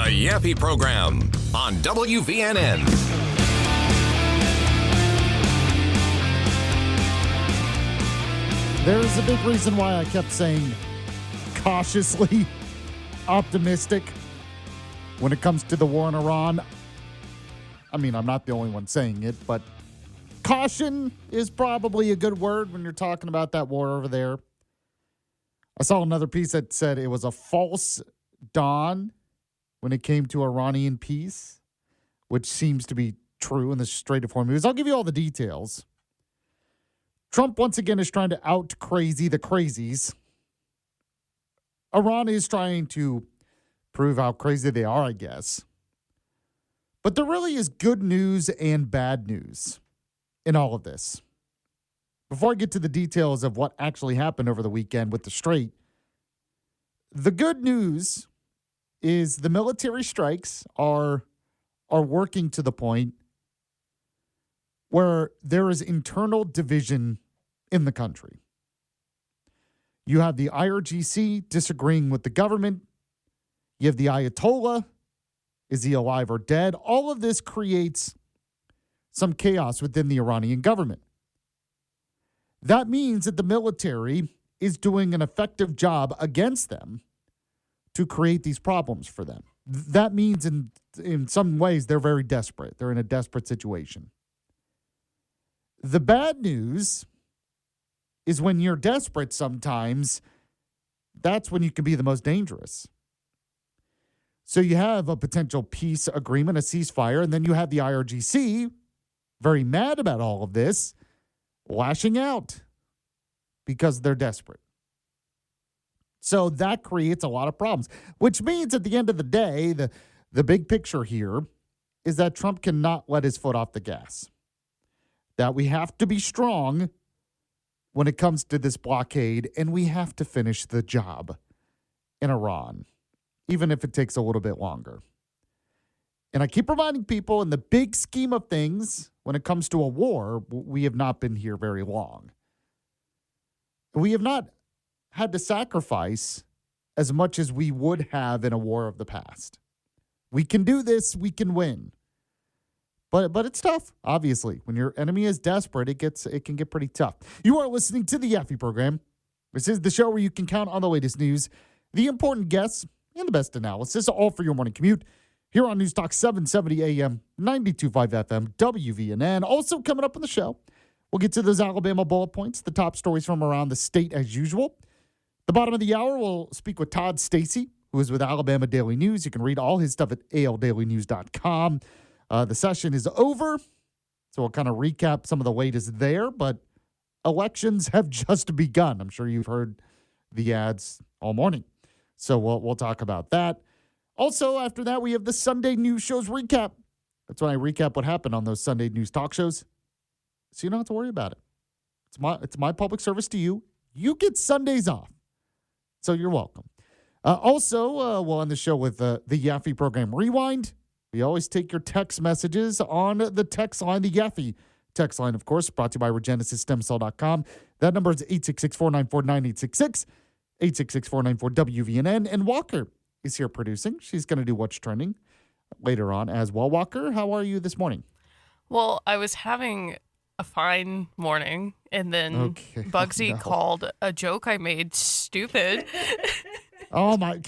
Yaffee program on WVNN. There's a big reason why I kept saying cautiously optimistic when it comes to the war in Iran. I mean, I'm not the only one saying it, but caution is probably a good word when you're talking about that war over there. I saw another piece that said it was a false dawn when it came to Iranian peace, which seems to be true in the Strait of Hormuz. I'll give you all the details. Trump, once again, is trying to out-crazy the crazies. Iran is trying to prove how crazy they are, I guess. But there really is good news and bad news in all of this. Before I get to the details of what actually happened over the weekend with the Strait, the good news is the military strikes are working to the point where there is internal division in the country. You have the IRGC disagreeing with the government. You have the Ayatollah. Is he alive or dead? All of this creates some chaos within the Iranian government. That means that the military is doing an effective job against them to create these problems for them. That means in some ways they're very desperate. They're in a desperate situation. The bad news is when you're desperate sometimes, that's when you can be the most dangerous. So you have a potential peace agreement, a ceasefire, and then you have the IRGC very mad about all of this, lashing out because they're desperate. So that creates a lot of problems, which means at the end of the day, the big picture here is that Trump cannot let his foot off the gas. That we have to be strong when it comes to this blockade, and we have to finish the job in Iran, even if it takes a little bit longer. And I keep reminding people, in the big scheme of things, when it comes to a war, we have not been here very long. We have not had to sacrifice as much as we would have in a war of the past. We can do this, we can win. But it's tough, obviously. When your enemy is desperate, it can get pretty tough. You are listening to the Yaffee program. This is the show where you can count on the latest news, the important guests, and the best analysis, all for your morning commute. Here on News Talk 770 AM, 92.5 FM, WVNN. Also coming up on the show, we'll get to those Alabama bullet points, the top stories from around the state as usual. The bottom of the hour, we'll speak with Todd Stacy, who is with Alabama Daily News. You can read all his stuff at aldailynews.com. The session is over, so we'll kind of recap some of the latest there, but elections have just begun. I'm sure you've heard the ads all morning, so we'll talk about that. Also, after that, we have the Sunday news shows recap. That's when I recap what happened on those Sunday news talk shows, so you don't have to worry about it. It's my public service to you. You get Sundays off, so you're welcome. Also, we'll end the show with the Yaffee program Rewind. We always take your text messages on the text line, the Yaffee text line, of course, brought to you by RegenesisStemCell.com. That number is 866-494-9866, 866-494-WVNN. And Walker is here producing. She's going to do What's Trending later on as well. Walker, how are you this morning? Well, I was having a fine morning, and then Bugsy called a joke I made stupid. Oh, my.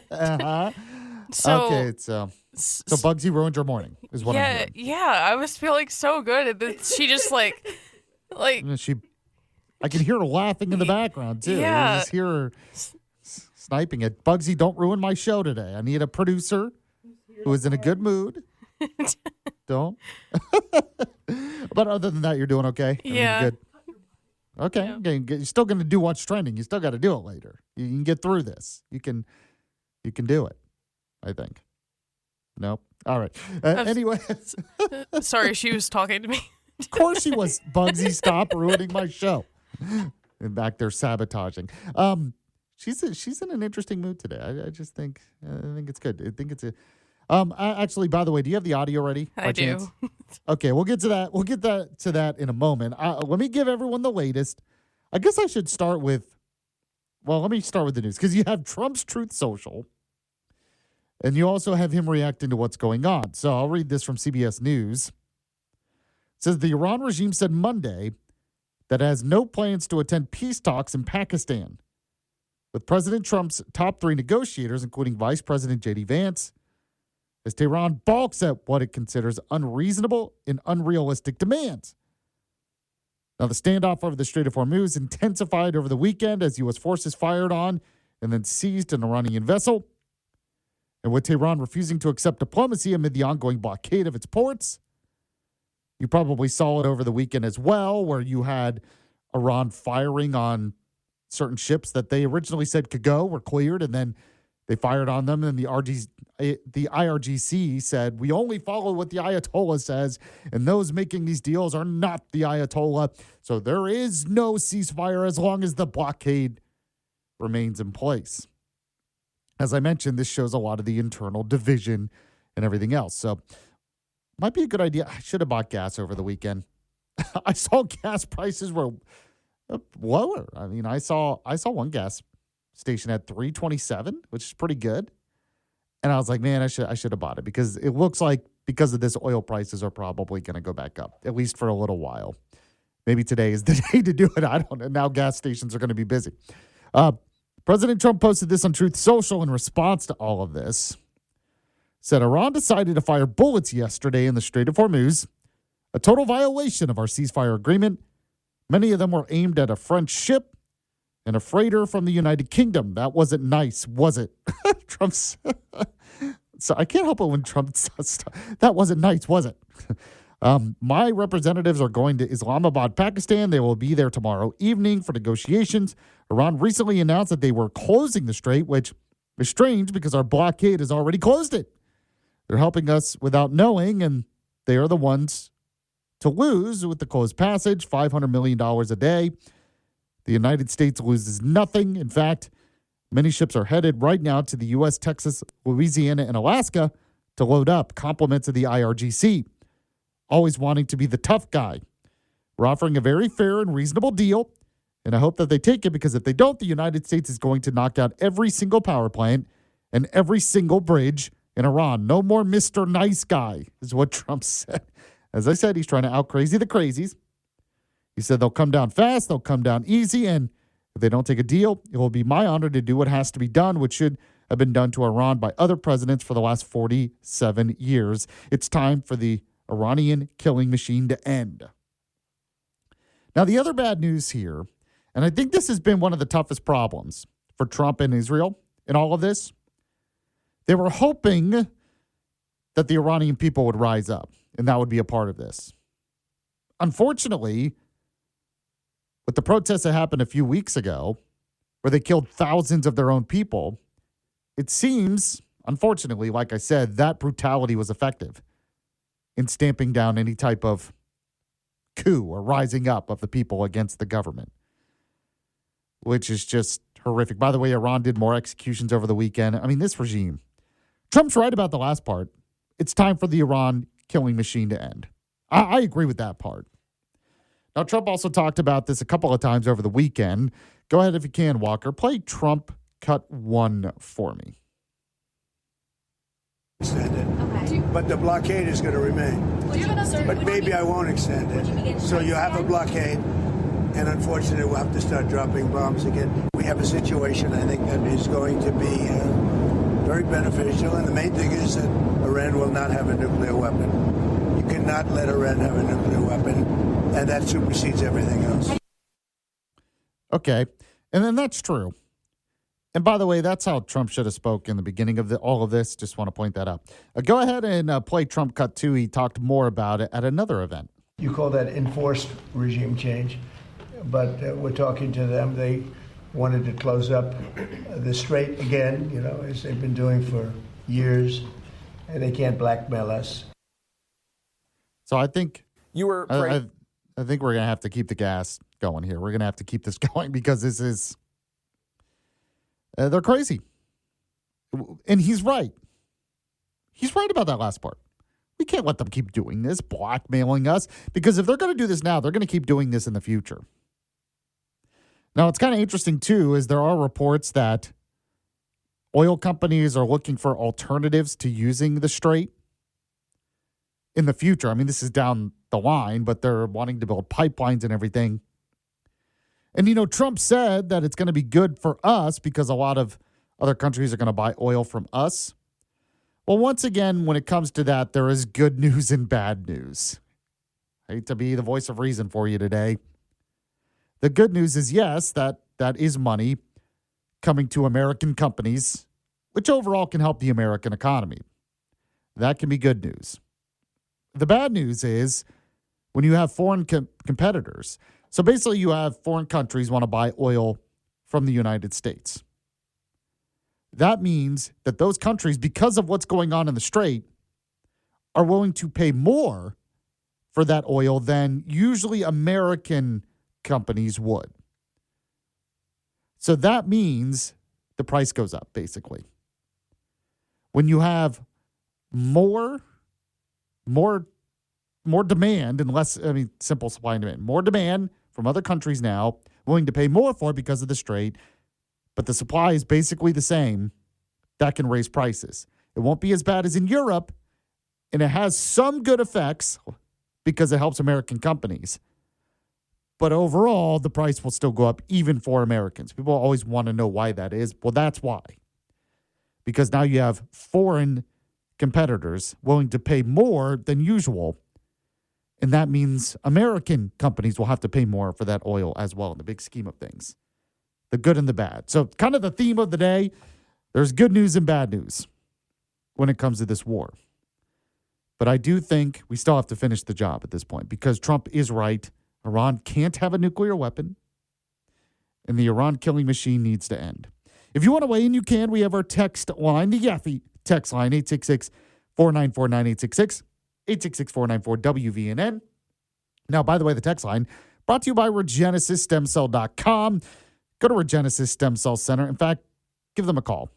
Uh-huh. So Bugsy ruined your morning, is what I'm hearing. Yeah, I was feeling so good, and then she just I can hear her laughing in the background too. Yeah. I just hear her sniping it. Bugsy, don't ruin my show today. I need a producer who is in a good mood. Don't. But other than that, you're doing okay? Yeah. Good. Okay. Yeah. Okay. You're still going to do What's Trending. You still got to do it later. You can get through this. You can do it. I think. Nope. All right. Anyway. Sorry, she was talking to me. Of course she was. Bugsy, stop ruining my show. And back there sabotaging. She's in an interesting mood today. I think it's good. I think it's a. Actually, by the way, do you have the audio ready? I do. Okay, we'll get to that. We'll get to that in a moment. Let me give everyone the latest. I guess I should start with. Well, let me start with the news because you have Trump's Truth Social. And you also have him reacting to what's going on. So I'll read this from CBS News. It says the Iran regime said Monday that it has no plans to attend peace talks in Pakistan with President Trump's top three negotiators, including Vice President J.D. Vance, as Tehran balks at what it considers unreasonable and unrealistic demands. Now, the standoff over the Strait of Hormuz intensified over the weekend as U.S. forces fired on and then seized an Iranian vessel. And with Tehran refusing to accept diplomacy amid the ongoing blockade of its ports, you probably saw it over the weekend as well, where you had Iran firing on certain ships that they originally said could go, were cleared, and then they fired on them. And the IRGC said, we only follow what the Ayatollah says, and those making these deals are not the Ayatollah. So there is no ceasefire as long as the blockade remains in place. As I mentioned, this shows a lot of the internal division and everything else. So might be a good idea. I should have bought gas over the weekend. I saw gas prices were lower. I mean, I saw one gas station at $3.27, which is pretty good. And I was like, man, I should have bought it because it looks like because of this, oil prices are probably going to go back up, at least for a little while. Maybe today is the day to do it. I don't know. Now gas stations are going to be busy. President Trump posted this on Truth Social in response to all of this. Said Iran decided to fire bullets yesterday in the Strait of Hormuz, a total violation of our ceasefire agreement. Many of them were aimed at a French ship and a freighter from the United Kingdom. That wasn't nice, was it? Trump's. So I can't help it when Trump says stuff. That wasn't nice, was it? My representatives are going to Islamabad, Pakistan. They will be there tomorrow evening for negotiations. Iran recently announced that they were closing the strait, which is strange because our blockade has already closed it. They're helping us without knowing, and they are the ones to lose with the closed passage, $500 million a day. The United States loses nothing. In fact, many ships are headed right now to the U.S., Texas, Louisiana, and Alaska to load up, compliments of the IRGC. Always wanting to be the tough guy. We're offering a very fair and reasonable deal, and I hope that they take it because if they don't, the United States is going to knock out every single power plant and every single bridge in Iran. No more Mr. Nice Guy, is what Trump said. As I said, he's trying to out-crazy the crazies. He said they'll come down fast, they'll come down easy, and if they don't take a deal, it will be my honor to do what has to be done, which should have been done to Iran by other presidents for the last 47 years. It's time for the Iranian killing machine to end. Now, the other bad news here, and I think this has been one of the toughest problems for Trump and Israel in all of this, they were hoping that the Iranian people would rise up, and that would be a part of this. Unfortunately, with the protests that happened a few weeks ago, where they killed thousands of their own people, it seems, unfortunately, like I said, that brutality was effective in stamping down any type of coup or rising up of the people against the government, which is just horrific. By the way, Iran did more executions over the weekend. I mean, this regime, Trump's right about the last part. It's time for the Iran killing machine to end. I agree with that part. Now, Trump also talked about this a couple of times over the weekend. Go ahead if you can, Walker. Play Trump cut 1 for me. Extend it. Okay. But the blockade is going to remain. But maybe I won't extend it. So you have a blockade, and unfortunately we'll have to start dropping bombs again. We have a situation, I think, that is going to be very beneficial, and the main thing is that Iran will not have a nuclear weapon. You cannot let Iran have a nuclear weapon, and that supersedes everything else. Okay, and then that's true. And by the way, that's how Trump should have spoke in the beginning of all of this. Just want to point that out. Go ahead and play Trump cut 2. He talked more about it at another event. You call that enforced regime change, but we're talking to them. They wanted to close up the strait again, you know, as they've been doing for years, and they can't blackmail us. So I think you were. I think we're gonna have to keep the gas going here. We're gonna have to keep this going because this is. They're crazy. And he's right. He's right about that last part. We can't let them keep doing this, blackmailing us, because if they're going to do this now, they're going to keep doing this in the future. Now, it's kind of interesting, too, is there are reports that Oil companies are looking for alternatives to using the strait in the future. I mean, this is down the line, but they're wanting to build pipelines and everything. And, Trump said that it's going to be good for us because a lot of other countries are going to buy oil from us. Well, once again, when it comes to that, there is good news and bad news. I hate to be the voice of reason for you today. The good news is, yes, that is money coming to American companies, which overall can help the American economy. That can be good news. The bad news is when you have foreign competitors. So basically you have foreign countries want to buy oil from the United States. That means that those countries, because of what's going on in the strait, are willing to pay more for that oil than usually American companies would. So that means the price goes up, basically. When you have more demand and less, simple supply and demand. More demand from other countries now, willing to pay more for it because of the strait, but the supply is basically the same. That can raise prices. It won't be as bad as in Europe, and it has some good effects because it helps American companies. But overall, the price will still go up even for Americans. People always want to know why that is. Well, that's why. Because now you have foreign competitors willing to pay more than usual. And that means American companies will have to pay more for that oil as well in the big scheme of things. The good and the bad. So kind of the theme of the day, there's good news and bad news when it comes to this war. But I do think we still have to finish the job at this point because Trump is right. Iran can't have a nuclear weapon, and the Iran killing machine needs to end. If you want to weigh in, you can. We have our text line, the Yaffee text line, 866-494-9866, 866-494-WVNN. Now, by the way, the text line brought to you by RegenesisStemCell.com. Go to Regenesis Stem Cell Center. In fact, give them a call.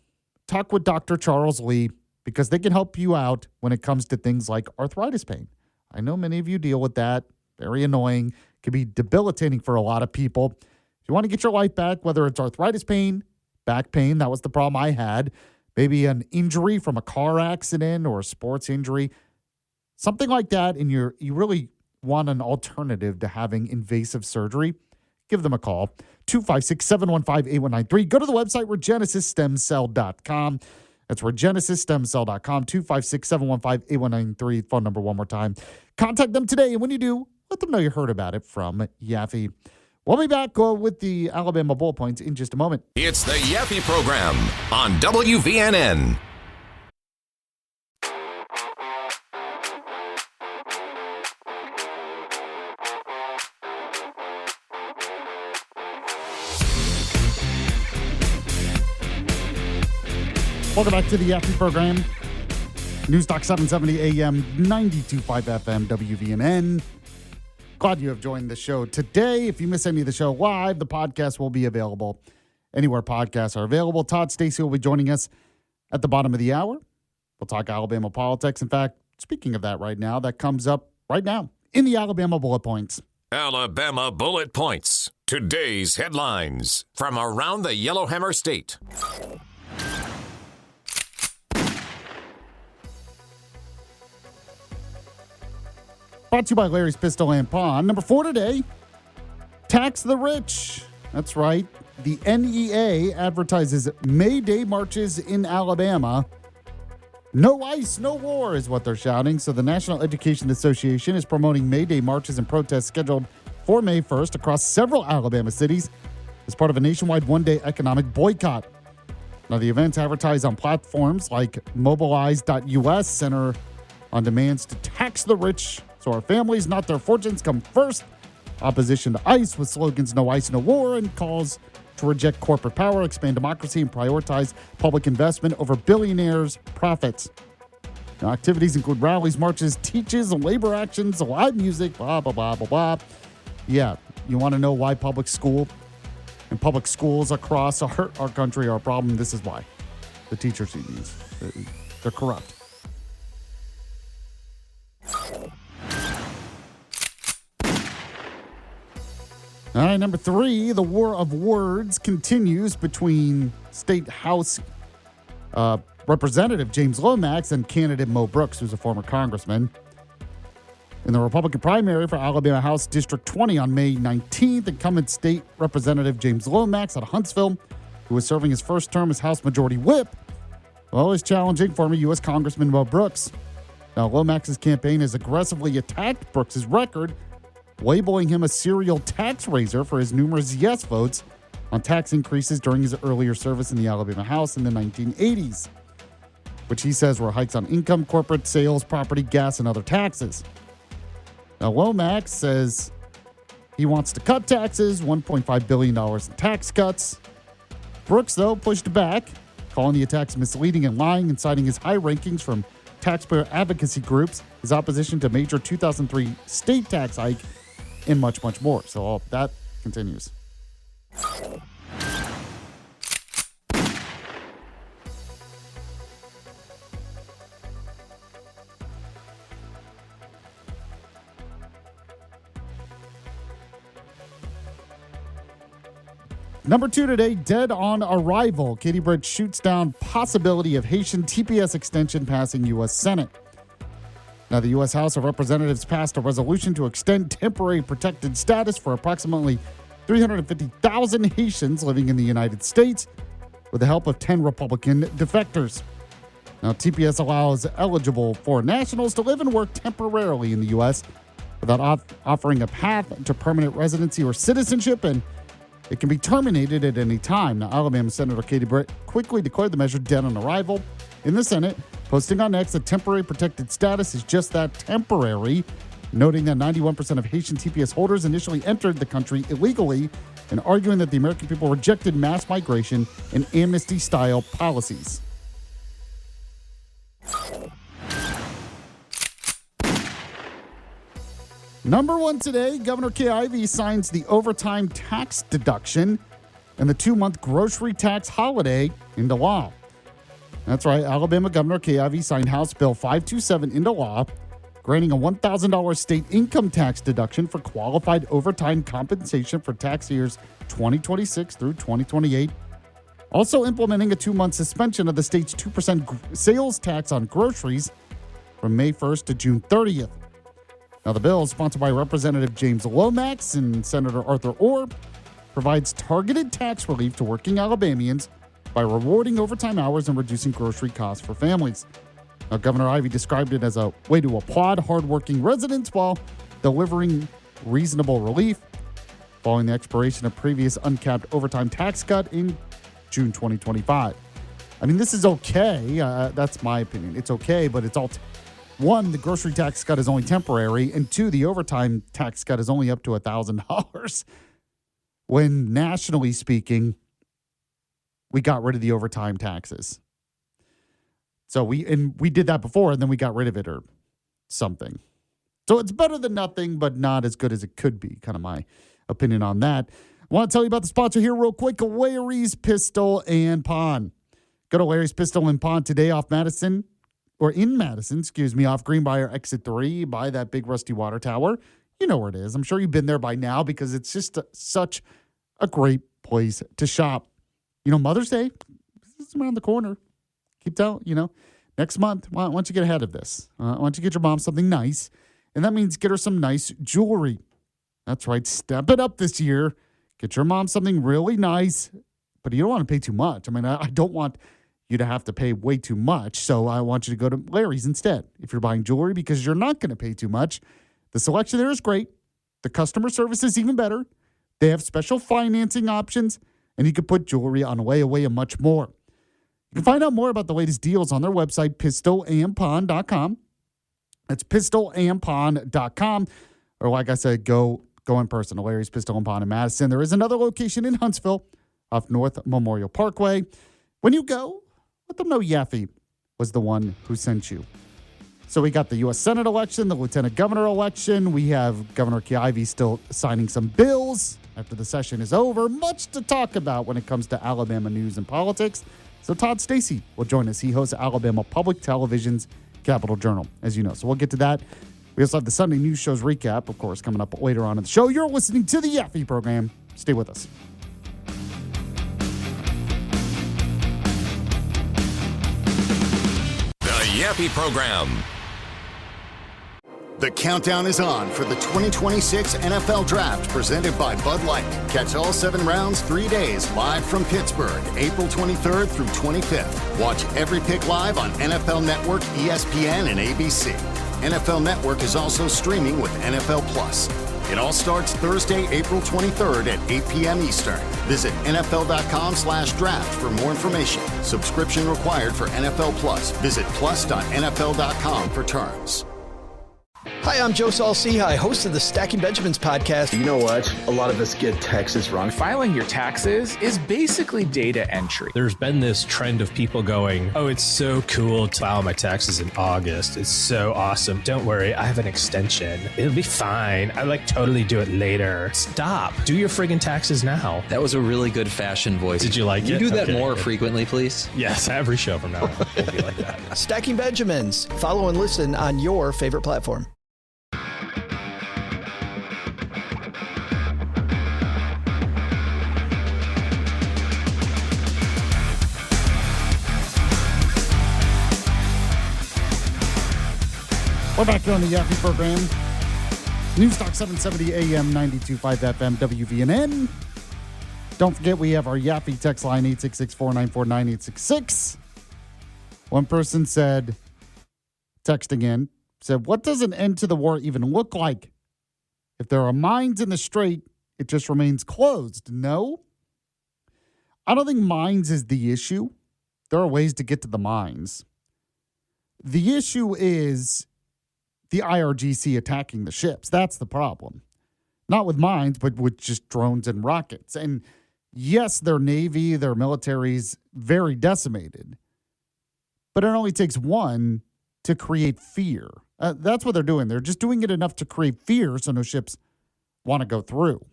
Talk with Dr. Charles Lee because they can help you out when it comes to things like arthritis pain. I know many of you deal with that. Very annoying. Can be debilitating for a lot of people. If you want to get your life back, whether it's arthritis pain, back pain, that was the problem I had, maybe an injury from a car accident or a sports injury, something like that, and you really want an alternative to having invasive surgery, give them a call. 256-715-8193. Go to the website, RegenesisStemCell.com. That's RegenesisStemCell.com, 256-715-8193. Phone number one more time. Contact them today, and when you do, let them know you heard about it from Yaffee. We'll be back with the Alabama bullet points in just a moment. It's the Yaffee Program on WVNN. Welcome back to the Yaffee Program. News Talk 770 AM, 92.5 FM, WVNN. Glad you have joined the show today. If you miss any of the show live, the podcast will be available anywhere podcasts are available. Todd Stacey will be joining us at the bottom of the hour. We'll talk Alabama politics. In fact, speaking of that right now, that comes up right now in the Alabama Bullet Points. Alabama Bullet Points. Today's headlines from around the Yellowhammer State. Brought to you by Larry's Pistol and Pawn. Number 4 today, tax the rich. That's right. The NEA advertises May Day marches in Alabama. No ICE, no war is what they're shouting. So the National Education Association is promoting May Day marches and protests scheduled for May 1st across several Alabama cities as part of a nationwide one-day economic boycott. Now, the events advertise on platforms like Mobilize.us center on demands to tax the rich so our families, not their fortunes, come first. Opposition to ICE with slogans No ICE, No War, and calls to reject corporate power, expand democracy, and prioritize public investment over billionaires' profits. Now, activities include rallies, marches, teaches, labor actions, live music, blah, blah, blah, blah, blah. Yeah, you want to know why public school and public schools across our country are a problem? This is why. The teachers unions. They're corrupt. All right, number 3, the war of words continues between State House Representative James Lomax and candidate Mo Brooks, who's a former congressman. In the Republican primary for Alabama House District 20 on May 19th, incumbent state representative James Lomax out of Huntsville, who was serving his first term as House Majority Whip, is challenging former U.S. Congressman Mo Brooks. Now, Lomax's campaign has aggressively attacked Brooks' record, labeling him a serial tax raiser for his numerous yes votes on tax increases during his earlier service in the Alabama House in the 1980s, which he says were hikes on income, corporate sales, property, gas, and other taxes. Now, Lomax says he wants to cut taxes, $1.5 billion in tax cuts. Brooks, though, pushed back, calling the attacks misleading and lying and citing his high rankings from taxpayer advocacy groups, his opposition to major 2003 state tax hike, and much, much more. So all that continues. Number 2 today, dead on arrival. Katie Britt shoots down possibility of Haitian TPS extension passing U.S. Senate. Now, the U.S. House of Representatives passed a resolution to extend temporary protected status for approximately 350,000 Haitians living in the United States with the help of 10 Republican defectors. Now, TPS allows eligible foreign nationals to live and work temporarily in the U.S. without offering a path to permanent residency or citizenship, and it can be terminated at any time. Now, Alabama Senator Katie Britt quickly declared the measure dead on arrival in the Senate, posting on X that temporary protected status is just that, temporary, noting that 91% of Haitian TPS holders initially entered the country illegally and arguing that the American people rejected mass migration and amnesty-style policies. Number 1 today, Governor Kay Ivey signs the overtime tax deduction and the 2-month grocery tax holiday into law. That's right, Alabama Governor Kay Ivey signed House Bill 527 into law, granting a $1,000 state income tax deduction for qualified overtime compensation for tax years 2026 through 2028. Also implementing a 2-month suspension of the state's 2% sales tax on groceries from May 1st to June 30th. Now, the bill, sponsored by Representative James Lomax and Senator Arthur Orr, provides targeted tax relief to working Alabamians by rewarding overtime hours and reducing grocery costs for families. Now, Governor Ivey described it as a way to applaud hardworking residents while delivering reasonable relief following the expiration of previous uncapped overtime tax cut in June 2025. I mean, this is okay. That's my opinion. It's okay, but it's all... One, the grocery tax cut is only temporary, and 2, the overtime tax cut is only up to $1,000. When nationally speaking, we got rid of the overtime taxes. So we did that before, and then we got rid of it or something. So it's better than nothing, but not as good as it could be. Kind of my opinion on that. I want to tell you about the sponsor here real quick, Larry's Pistol and Pawn. Go to Larry's Pistol and Pawn today in Madison, off Greenbrier Exit 3 by that big rusty water tower. You know where it is. I'm sure you've been there by now because it's just such a great place to shop. You know, Mother's Day is around the corner. Keep telling, next month, why don't you get ahead of this? Why don't you get your mom something nice? And that means get her some nice jewelry. That's right. Step it up this year. Get your mom something really nice, but you don't want to pay too much. I mean, I don't want you to have to pay way too much. So I want you to go to Larry's instead if you're buying jewelry because you're not going to pay too much. The selection there is great. The customer service is even better. They have special financing options, and you can put jewelry on layaway and much more. You can find out more about the latest deals on their website, pistolandpawn.com. That's pistolandpawn.com. Or like I said, go in person to Larry's Pistol and Pawn in Madison. There is another location in Huntsville off North Memorial Parkway. When you go, let them know Yaffee was the one who sent you. So we got the U.S. Senate election, the Lieutenant Governor election. We have Governor Kay Ivey still signing some bills after the session is over. Much to talk about when it comes to Alabama news and politics. So Todd Stacy will join us. He hosts Alabama Public Television's Capital Journal, as you know. So we'll get to that. We also have the Sunday News Show's recap, of course, coming up later on in the show. You're listening to the Yaffee program. Stay with us. Yaffee program. The countdown is on for the 2026 NFL Draft presented by Bud Light. Catch all 7 rounds, 3 days, live from Pittsburgh, April 23rd through 25th. Watch every pick live on NFL Network, ESPN, and ABC. NFL Network is also streaming with NFL Plus. It all starts Thursday, April 23rd at 8 p.m. Eastern. Visit NFL.com/draft for more information. Subscription required for NFL Plus. Visit plus.nfl.com for terms. Hi, I'm Joe Saul-Sehy, host of the Stacking Benjamins podcast. You know what? A lot of us get taxes wrong. Filing your taxes is basically data entry. There's been this trend of people going, oh, it's so cool to file my taxes in August. It's so awesome. Don't worry, I have an extension. It'll be fine. I totally do it later. Stop. Do your friggin' taxes now. That was a really good fashion voice. Did you like it? You do that more frequently, please? Yes, every show from now on will be like that. Stacking Benjamins. Follow and listen on your favorite platform. We're back here on the Yaffee program. Newstalk 770 AM 92.5 FM WVNN. Don't forget we have our Yaffee text line 866-494-9866. One person said, texting in, said, what does an end to the war even look like? If there are mines in the strait, it just remains closed. No. I don't think mines is the issue. There are ways to get to the mines. The issue is the IRGC attacking the ships. That's the problem. Not with mines, but with just drones and rockets. And yes, their Navy, their military's very decimated. But it only takes one to create fear. That's what they're doing. They're just doing it enough to create fear so no ships want to go through.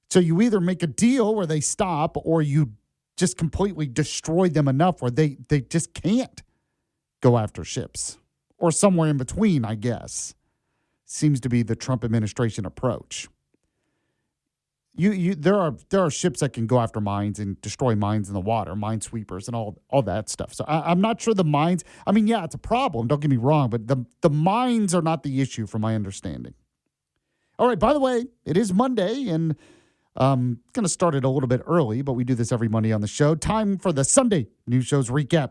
So you either make a deal where they stop or you just completely destroy them enough where they just can't go after ships. Or somewhere in between, I guess, seems to be the Trump administration approach. There are ships that can go after mines and destroy mines in the water, minesweepers and all that stuff. So I'm not sure the mines. I mean, yeah, it's a problem. Don't get me wrong, but the mines are not the issue, from my understanding. All right. By the way, it is Monday, and going to start it a little bit early, but we do this every Monday on the show. Time for the Sunday news shows recap.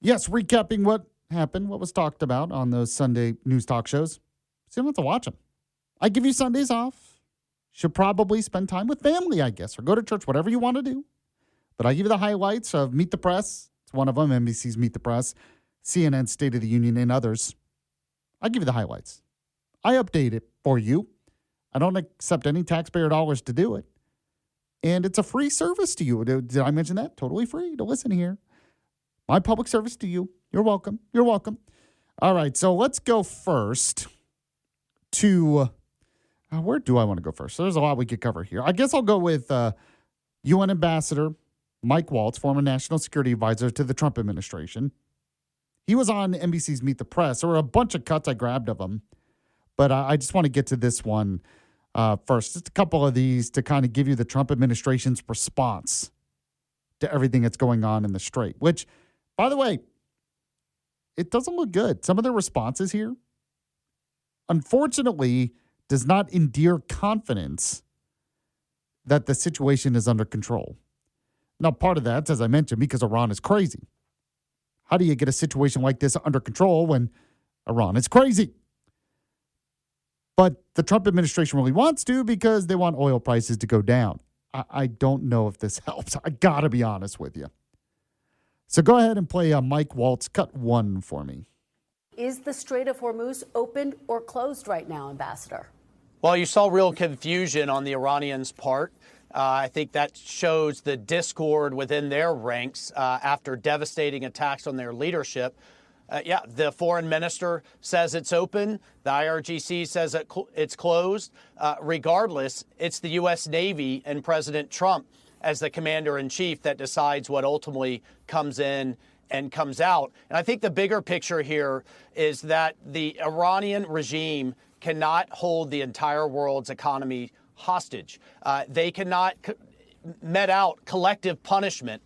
Yes, recapping what happened, what was talked about on those Sunday news talk shows. So you don't have to watch them. I give you Sundays off. Should probably spend time with family, I guess, or go to church, whatever you want to do. But I give you the highlights of Meet the Press. It's one of them, NBC's Meet the Press, CNN's State of the Union, and others. I give you the highlights. I update it for you. I don't accept any taxpayer dollars to do it. And it's a free service to you. Did I mention that? Totally free to listen here. My public service to you. You're welcome. You're welcome. All right, so let's go first to where do I want to go first? So there's a lot we could cover here. I guess I'll go with UN Ambassador Mike Waltz, former National Security Advisor to the Trump administration. He was on NBC's Meet the Press. There were a bunch of cuts I grabbed of him, but I just want to get to this one first. Just a couple of these to kind of give you the Trump administration's response to everything that's going on in the Strait, which, by the way, it doesn't look good. Some of the responses here, unfortunately, does not endear confidence that the situation is under control. Now, part of that's, as I mentioned, because Iran is crazy. How do you get a situation like this under control when Iran is crazy? But the Trump administration really wants to because they want oil prices to go down. I don't know if this helps. I got to be honest with you. So go ahead and play Mike Waltz, cut 1 for me. Is the Strait of Hormuz open or closed right now, Ambassador? Well, you saw real confusion on the Iranians' part. I think that shows the discord within their ranks after devastating attacks on their leadership. The foreign minister says it's open. The IRGC says it's closed. Regardless, it's the U.S. Navy and President Trump as the commander-in-chief that decides what ultimately comes in and comes out. And I think the bigger picture here is that the Iranian regime cannot hold the entire world's economy hostage. They cannot met out collective punishment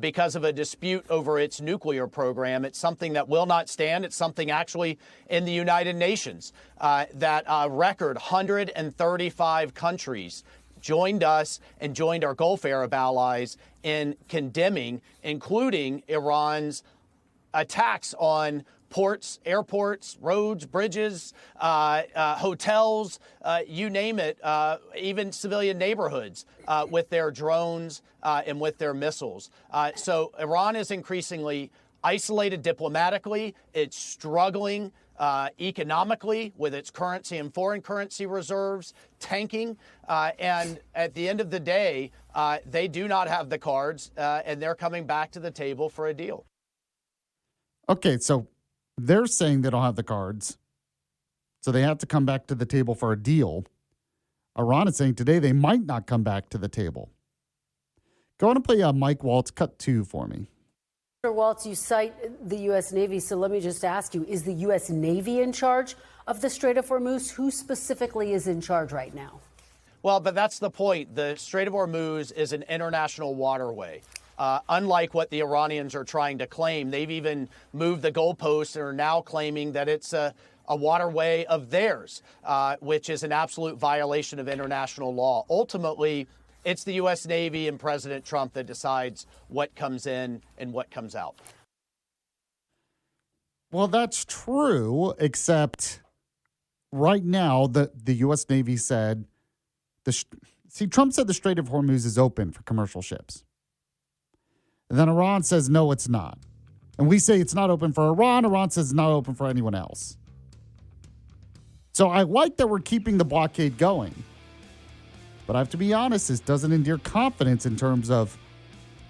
because of a dispute over its nuclear program. It's something that will not stand. It's something actually in the United Nations that a record 135 countries joined us and joined our Gulf Arab allies in condemning, including Iran's attacks on ports, airports, roads, bridges, hotels, you name it, even civilian neighborhoods with their drones and with their missiles. So Iran is increasingly isolated diplomatically. It's struggling economically with its currency and foreign currency reserves tanking. And at the end of the day, they do not have the cards, and they're coming back to the table for a deal. Okay, so they're saying they don't have the cards, so they have to come back to the table for a deal. Iran is saying today they might not come back to the table. Go on and play Mike Waltz cut 2 for me. Mr. Waltz, you cite the U.S. Navy, so let me just ask you, is the U.S. Navy in charge of the Strait of Hormuz? Who specifically is in charge right now? Well, but that's the point. The Strait of Hormuz is an international waterway. Unlike what the Iranians are trying to claim, they've even moved the goalposts and are now claiming that it's a waterway of theirs, which is an absolute violation of international law. Ultimately, it's the U.S. Navy and President Trump that decides what comes in and what comes out. Well, that's true, except right now the U.S. Navy said, Trump said the Strait of Hormuz is open for commercial ships. And then Iran says, no, it's not. And we say it's not open for Iran. Iran says it's not open for anyone else. So I like that we're keeping the blockade going. But I have to be honest, this doesn't endear confidence in terms of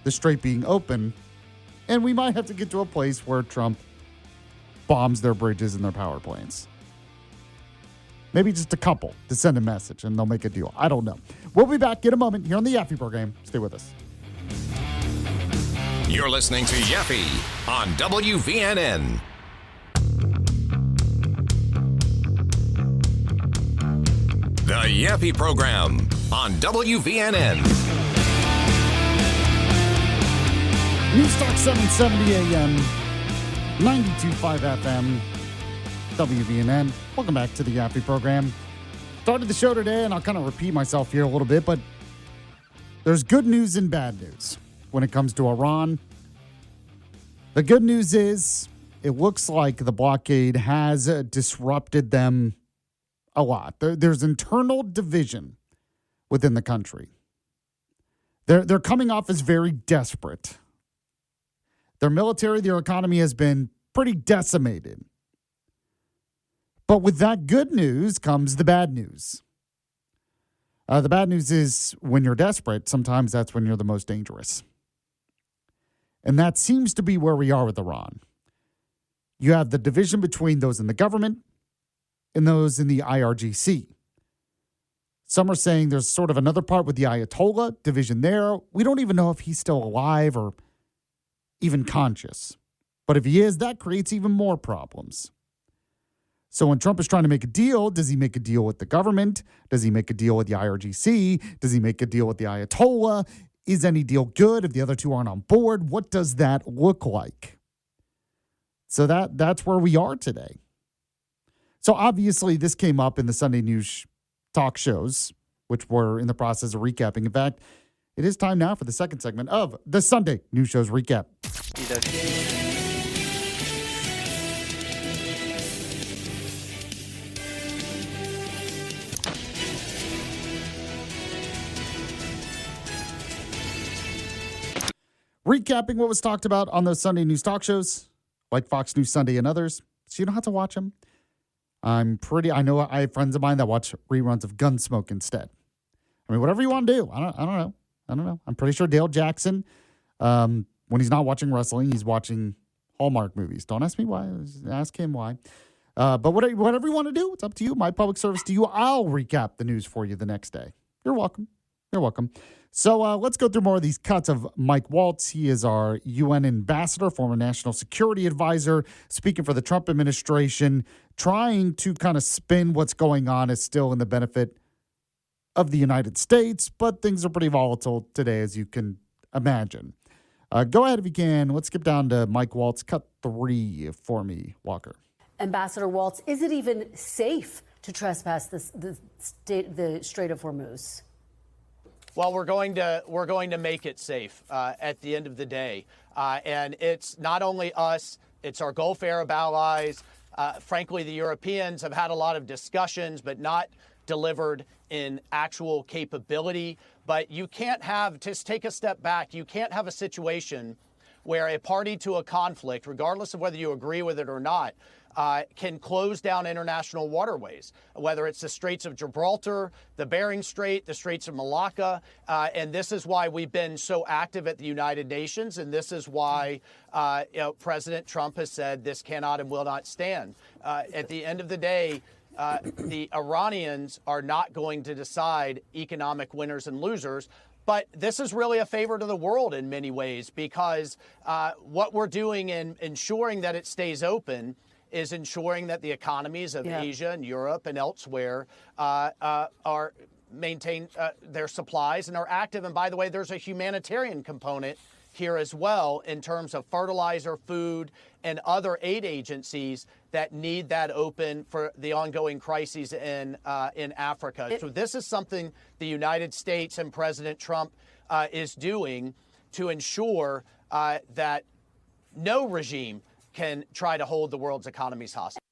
the strait being open. And we might have to get to a place where Trump bombs their bridges and their power plants. Maybe just a couple to send a message and they'll make a deal. I don't know. We'll be back in a moment here on the Yaffee program. Stay with us. You're listening to Yaffee on WVNN. The Yaffee program on WVNN. News Talk 770 AM, 92.5 FM, WVNN. Welcome back to the Yaffee program. Started the show today, and I'll kind of repeat myself here a little bit, but there's good news and bad news when it comes to Iran. The good news is it looks like the blockade has disrupted them a lot. There's internal division within the country. They're coming off as very desperate. Their military, their economy has been pretty decimated. But with that good news comes the bad news. The bad news is when you're desperate, sometimes that's when you're the most dangerous. And that seems to be where we are with Iran. You have the division between those in the government and those in the IRGC. Some are saying there's sort of another part with the Ayatollah division there. We don't even know if he's still alive or even conscious. But if he is, that creates even more problems. So when Trump is trying to make a deal, does he make a deal with the government? Does he make a deal with the IRGC? Does he make a deal with the Ayatollah? Is any deal good if the other two aren't on board? What does that look like? So that's where we are today. So obviously this came up in the Sunday news talk shows, which we're in the process of recapping. In fact, it is time now for the second segment of the Sunday news shows recap. Recapping what was talked about on those Sunday news talk shows, like Fox News Sunday and others, so you don't have to watch them. I know I have friends of mine that watch reruns of Gunsmoke instead. I mean, whatever you want to do. I don't know. I'm pretty sure Dale Jackson, when he's not watching wrestling, he's watching Hallmark movies. Don't ask me why. Ask him why. But whatever you want to do, it's up to you. My public service to you. I'll recap the news for you the next day. You're welcome. You're welcome. So let's go through more of these cuts of Mike Waltz. He is our UN ambassador, former national security advisor, speaking for the Trump administration, trying to kind of spin what's going on as still in the benefit of the United States. But things are pretty volatile today, as you can imagine. Go ahead if you can. Let's skip down to Mike Waltz. Cut 3 for me, Walker. Ambassador Waltz, is it even safe to trespass the Strait of Hormuz? Well, we're going to make it safe at the end of the day, and it's not only us; it's our Gulf Arab allies. Frankly, the Europeans have had a lot of discussions, but not delivered in actual capability. But you can't have, just take a step back, you can't have a situation where a party to a conflict, regardless of whether you agree with it or not, can close down international waterways, whether it's the Straits of Gibraltar, the Bering Strait, the Straits of Malacca. And this is why we've been so active at the United Nations. And this is why President Trump has said this cannot and will not stand. At the end of the day, the Iranians are not going to decide economic winners and losers. But this is really a favor to the world in many ways, because what we're doing in ensuring that it stays open is ensuring that the economies of Asia and Europe and elsewhere are maintain their supplies and are active. And by the way, there's a humanitarian component here as well in terms of fertilizer, food, and other aid agencies that need that open for the ongoing crises in Africa. So this is something the United States and President Trump is doing to ensure that no regime can try to hold the world's economies hostage.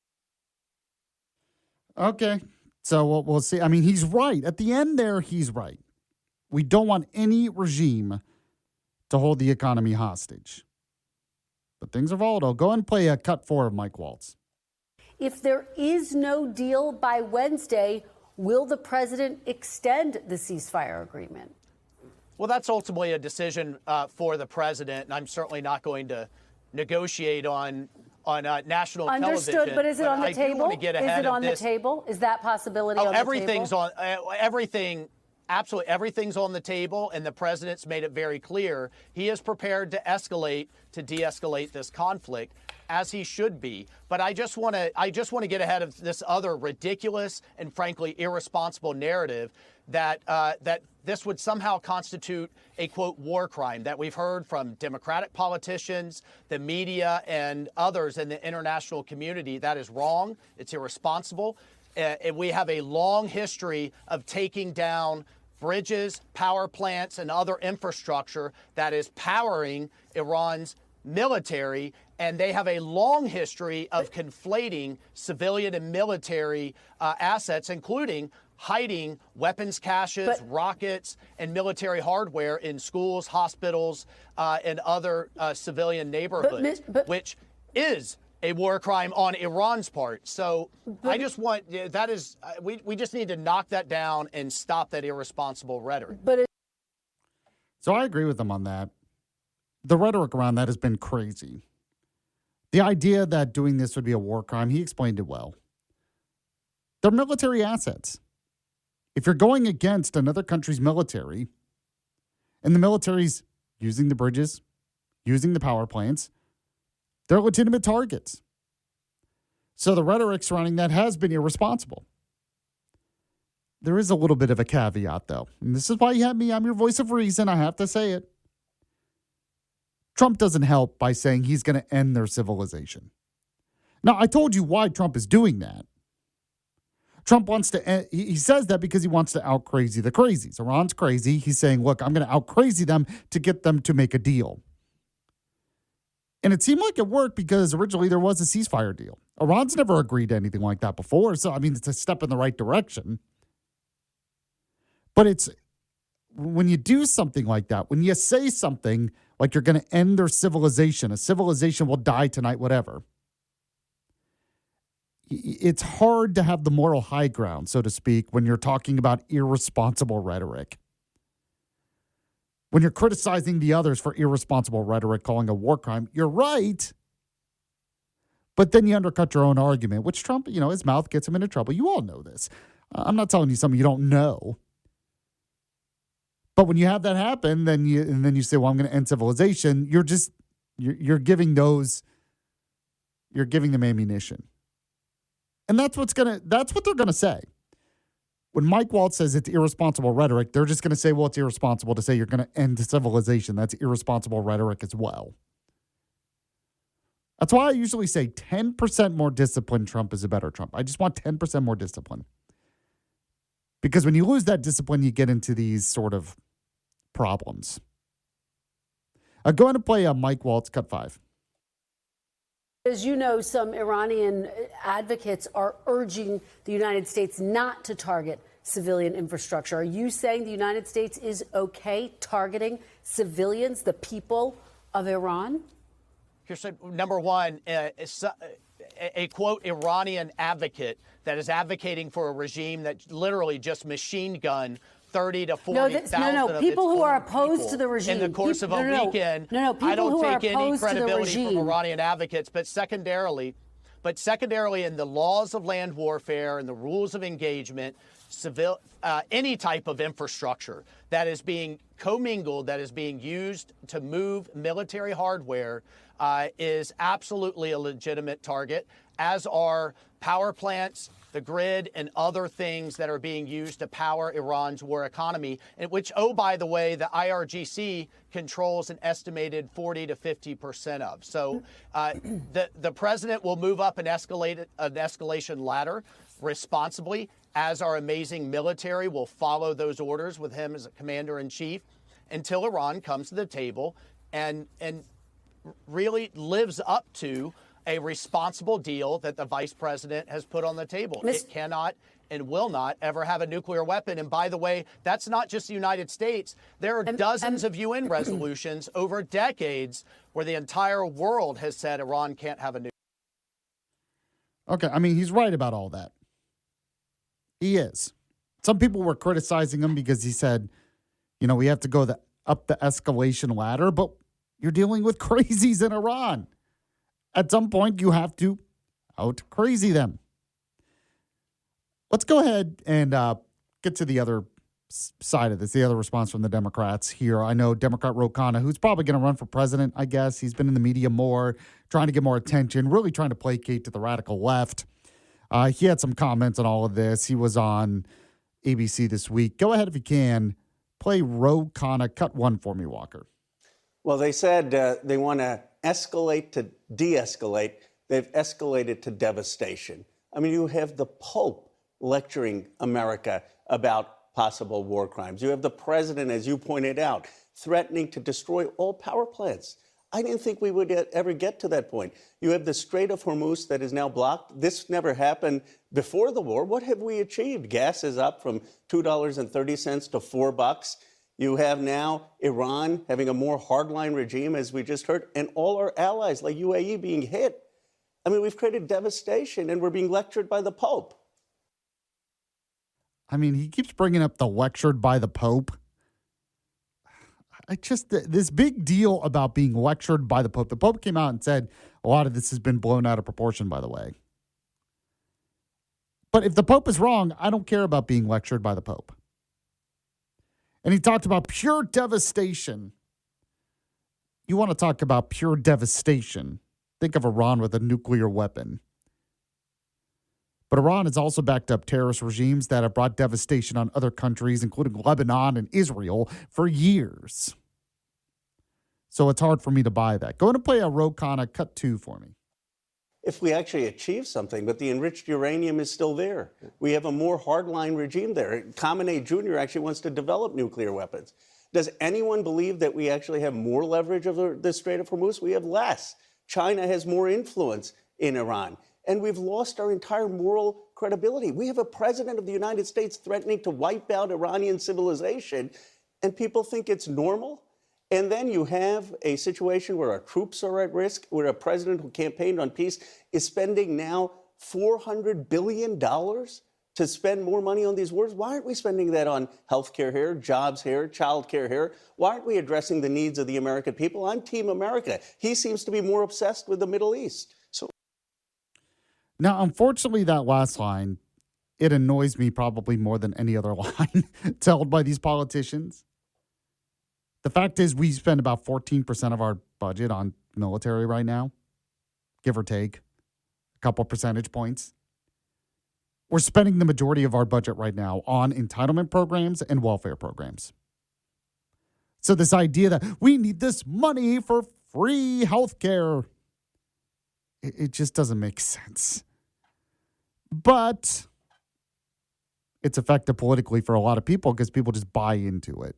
Okay. So we'll see. I mean, he's right. At the end there, he's right. We don't want any regime to hold the economy hostage. But things are volatile. Go and play a cut 4 of Mike Waltz. If there is no deal by Wednesday, will the president extend the ceasefire agreement? Well, that's ultimately a decision for the president, and I'm certainly not going to negotiate on national television. Understood, but is it on the table? Is it on the table? Is that possibility on the table? Everything's on everything. Absolutely, everything's on the table, and the president's made it very clear he is prepared to de-escalate this conflict, as he should be. But I just want to get ahead of this other ridiculous and frankly irresponsible narrative that this would somehow constitute a, quote, war crime that we've heard from Democratic politicians, the media, and others in the international community. That is wrong. It's irresponsible. We have a long history of taking down bridges, power plants, and other infrastructure that is powering Iran's military, and they have a long history of conflating civilian and military assets, including hiding weapons caches, rockets, and military hardware in schools, hospitals, and other civilian neighborhoods, which is a war crime on Iran's part. So I just want, we just need to knock that down and stop that irresponsible rhetoric. So I agree with them on that. The rhetoric around that has been crazy. The idea that doing this would be a war crime, he explained it well. They're military assets. If you're going against another country's military, and the military's using the bridges, using the power plants, they're legitimate targets. So the rhetoric surrounding that has been irresponsible. There is a little bit of a caveat, though. And this is why you have me. I'm your voice of reason. I have to say it. Trump doesn't help by saying he's going to end their civilization. Now, I told you why Trump is doing that. Trump wants to, he says that because he wants to out-crazy the crazies. Iran's crazy. He's saying, look, I'm going to out-crazy them to get them to make a deal. And it seemed like it worked because originally there was a ceasefire deal. Iran's never agreed to anything like that before. So, I mean, it's a step in the right direction. But it's when you do something like that, when you say something like you're going to end their civilization, a civilization will die tonight, whatever. It's hard to have the moral high ground, so to speak, when you're talking about irresponsible rhetoric. When you're criticizing the others for irresponsible rhetoric, calling a war crime, you're right. But then you undercut your own argument, which Trump, his mouth gets him into trouble. You all know this. I'm not telling you something you don't know. But when you have that happen, then you say, well, I'm going to end civilization. You're giving them ammunition. And that's what they're going to say. When Mike Waltz says it's irresponsible rhetoric, they're just going to say, well, it's irresponsible to say you're going to end civilization. That's irresponsible rhetoric as well. That's why I usually say 10% more discipline, Trump is a better Trump. I just want 10% more discipline. Because when you lose that discipline, you get into these sort of problems. Go ahead and play Mike Waltz, cut 5. As you know, some Iranian advocates are urging the United States not to target civilian infrastructure. Are you saying the United States is okay targeting civilians, the people of Iran? Here's number one, a quote Iranian advocate that is advocating for a regime that literally just machine gunned 30 to 40,000 No, people who are opposed to the regime. In the course of a weekend, I don't take any credibility from Iranian advocates, but secondarily, in the laws of land warfare and the rules of engagement, any type of infrastructure that is being commingled, that is being used to move military hardware, is absolutely a legitimate target, as are power plants, the grid, and other things that are being used to power Iran's war economy, in which, oh, by the way, the IRGC controls an estimated 40 to 50% of. So the president will move up an escalation ladder responsibly, as our amazing military will follow those orders with him as a commander-in-chief until Iran comes to the table and really lives up to a responsible deal that the vice president has put on the table. It cannot and will not ever have a nuclear weapon. And by the way, that's not just the United States. There are dozens of UN resolutions over decades where the entire world has said Iran can't have a nuclear. Okay, I mean, he's right about all that. He is. Some people were criticizing him because he said, we have to go up the escalation ladder, but you're dealing with crazies in Iran. At some point, you have to out-crazy them. Let's go ahead and get to the other side of this, the other response from the Democrats here. I know Democrat Ro Khanna, who's probably going to run for president, I guess. He's been in the media more, trying to get more attention, really trying to placate to the radical left. He had some comments on all of this. He was on ABC this week. Go ahead if you can. Play Ro Khanna, cut 1 for me, Walker. Well, they said they want to escalate to de-escalate. They've escalated to devastation. I mean, you have the Pope lecturing America about possible war crimes. You have the president, as you pointed out, threatening to destroy all power plants. I didn't think we would ever get to that point. You have the Strait of Hormuz that is now blocked. This never happened before the war. What have we achieved? Gas is up from $2.30 to $4. You have now Iran having a more hardline regime, as we just heard, and all our allies like UAE being hit. I mean, we've created devastation, and we're being lectured by the Pope. I mean, he keeps bringing up the lectured by the Pope. This big deal about being lectured by the Pope. The Pope came out and said a lot of this has been blown out of proportion, by the way. But if the Pope is wrong, I don't care about being lectured by the Pope. And he talked about pure devastation. You want to talk about pure devastation. Think of Iran with a nuclear weapon. But Iran has also backed up terrorist regimes that have brought devastation on other countries, including Lebanon and Israel, for years. So it's hard for me to buy that. Go ahead and play a Ro Khanna cut 2 for me. If we actually achieve something, but the enriched uranium is still there. We have a more hardline regime there. Khamenei Jr. actually wants to develop nuclear weapons. Does anyone believe that we actually have more leverage over the Strait of Hormuz? We have less. China has more influence in Iran. And we've lost our entire moral credibility. We have a president of the United States threatening to wipe out Iranian civilization, and people think it's normal. And then you have a situation where our troops are at risk, where a president who campaigned on peace is spending now $400 billion to spend more money on these wars. Why aren't we spending that on health care here, jobs here, child care here? Why aren't we addressing the needs of the American people? I'm Team America. He seems to be more obsessed with the Middle East. So now, unfortunately, that last line, it annoys me probably more than any other line told by these politicians. The fact is we spend about 14% of our budget on military right now, give or take a couple percentage points. We're spending the majority of our budget right now on entitlement programs and welfare programs. So this idea that we need this money for free health care, it just doesn't make sense. But it's effective politically for a lot of people because people just buy into it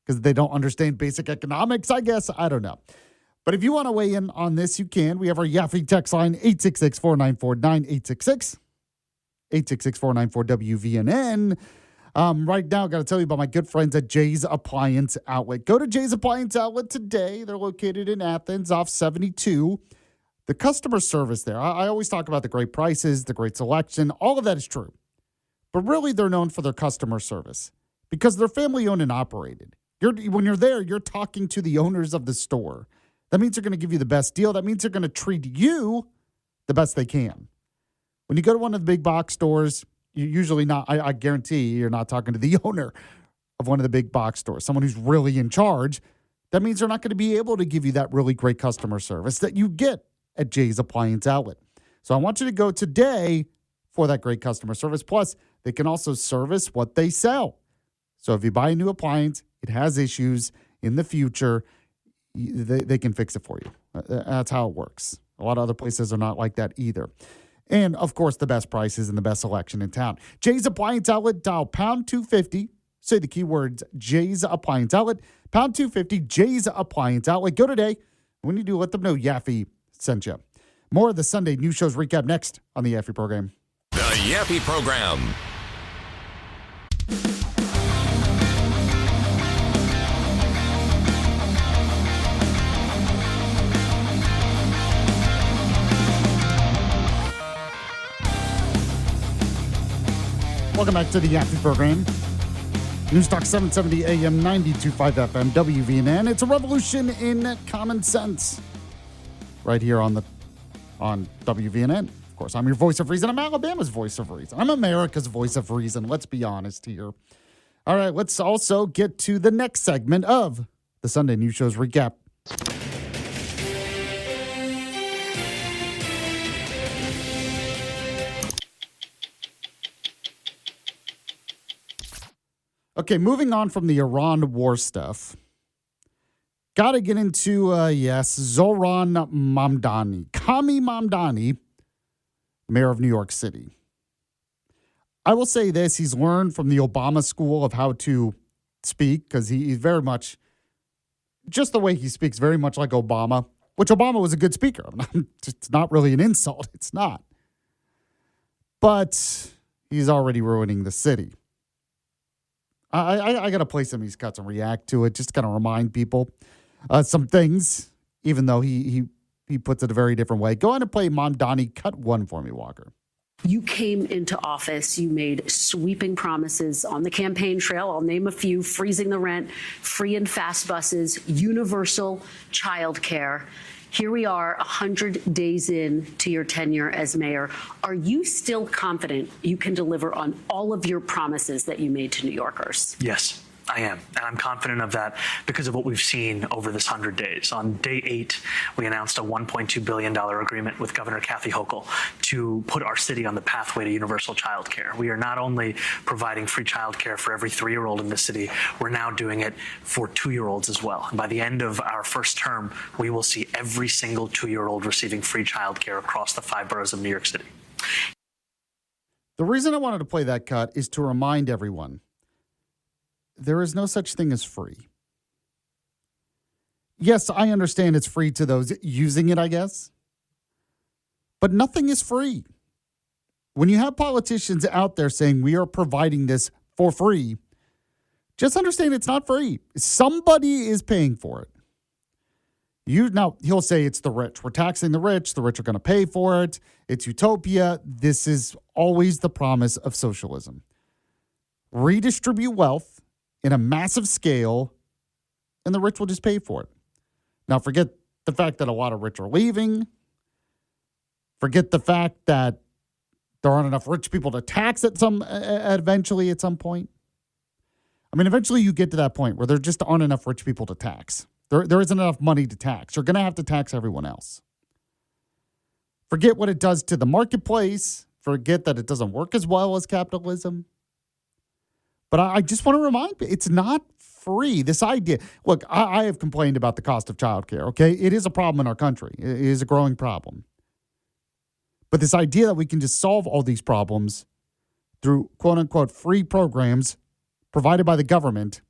because they don't understand basic economics, I guess. I don't know. But if you want to weigh in on this, you can. We have our Yaffee text line, 866-494-9866. 866-494-WVNN. Right now, got to tell you about my good friends at Jay's Appliance Outlet. Go to Jay's Appliance Outlet today. They're located in Athens off 72. The customer service there, I always talk about the great prices, the great selection. All of that is true. But really, they're known for their customer service because they're family-owned and operated. When you're there, you're talking to the owners of the store. That means they're going to give you the best deal. That means they're going to treat you the best they can. When you go to one of the big box stores, you're usually not, I guarantee you're not talking to the owner of one of the big box stores, someone who's really in charge. That means they're not going to be able to give you that really great customer service that you get at Jay's Appliance Outlet. So I want you to go today for that great customer service. Plus, they can also service what they sell. So if you buy a new appliance, it has issues in the future, they can fix it for you. That's how it works. A lot of other places are not like that either. And, of course, the best prices and the best selection in town. Jay's Appliance Outlet, dial pound 250. Say the keywords Jay's Appliance Outlet. Pound 250, Jay's Appliance Outlet. Go today. When you do, let them know Yaffee sent you. More of the Sunday news shows recap next on the Yaffee program. The Yaffee program. Welcome back to the Yaffee program. Newstalk 770 AM, 92.5 FM, WVNN. It's a revolution in common sense. Right here on WVNN. Of course, I'm your voice of reason. I'm Alabama's voice of reason. I'm America's voice of reason. Let's be honest here. All right, let's also get to the next segment of the Sunday News Show's recap. Okay, moving on from the Iran war stuff. Got to get into, Zohran Mamdani. Kami Mamdani, mayor of New York City. I will say this, he's learned from the Obama school of how to speak, because he's very much, just the way he speaks, very much like Obama, which Obama was a good speaker. It's not really an insult. It's not. But he's already ruining the city. I got to play some of these cuts and react to it, just to kind of remind people some things, even though he puts it a very different way. Go on and play Mamdani cut 1 for me, Walker. You came into office, you made sweeping promises on the campaign trail. I'll name a few: freezing the rent, free and fast buses, universal child care. Here we are 100 days in to your tenure as mayor. Are you still confident you can deliver on all of your promises that you made to New Yorkers? Yes, I am. And I'm confident of that because of what we've seen over this 100 days. On day 8, we announced a $1.2 billion agreement with Governor Kathy Hochul to put our city on the pathway to universal child care. We are not only providing free child care for every 3-year-old in the city, we're now doing it for 2-year-olds as well. And by the end of our first term, we will see every single 2-year-old receiving free child care across the 5 boroughs of New York City. The reason I wanted to play that cut is to remind everyone there is no such thing as free. Yes, I understand it's free to those using it, I guess. But nothing is free. When you have politicians out there saying we are providing this for free, just understand it's not free. Somebody is paying for it. Now, he'll say it's the rich. We're taxing the rich. The rich are going to pay for it. It's utopia. This is always the promise of socialism. Redistribute wealth in a massive scale, and the rich will just pay for it. Now, forget the fact that a lot of rich are leaving. Forget the fact that there aren't enough rich people to tax eventually at some point. I mean, eventually you get to that point where there just aren't enough rich people to tax. There isn't enough money to tax. You're going to have to tax everyone else. Forget what it does to the marketplace. Forget that it doesn't work as well as capitalism. But I just want to remind you, it's not free. This idea, look, I have complained about the cost of childcare, okay? It is a problem in our country. It is a growing problem. But this idea that we can just solve all these problems through quote-unquote free programs provided by the government,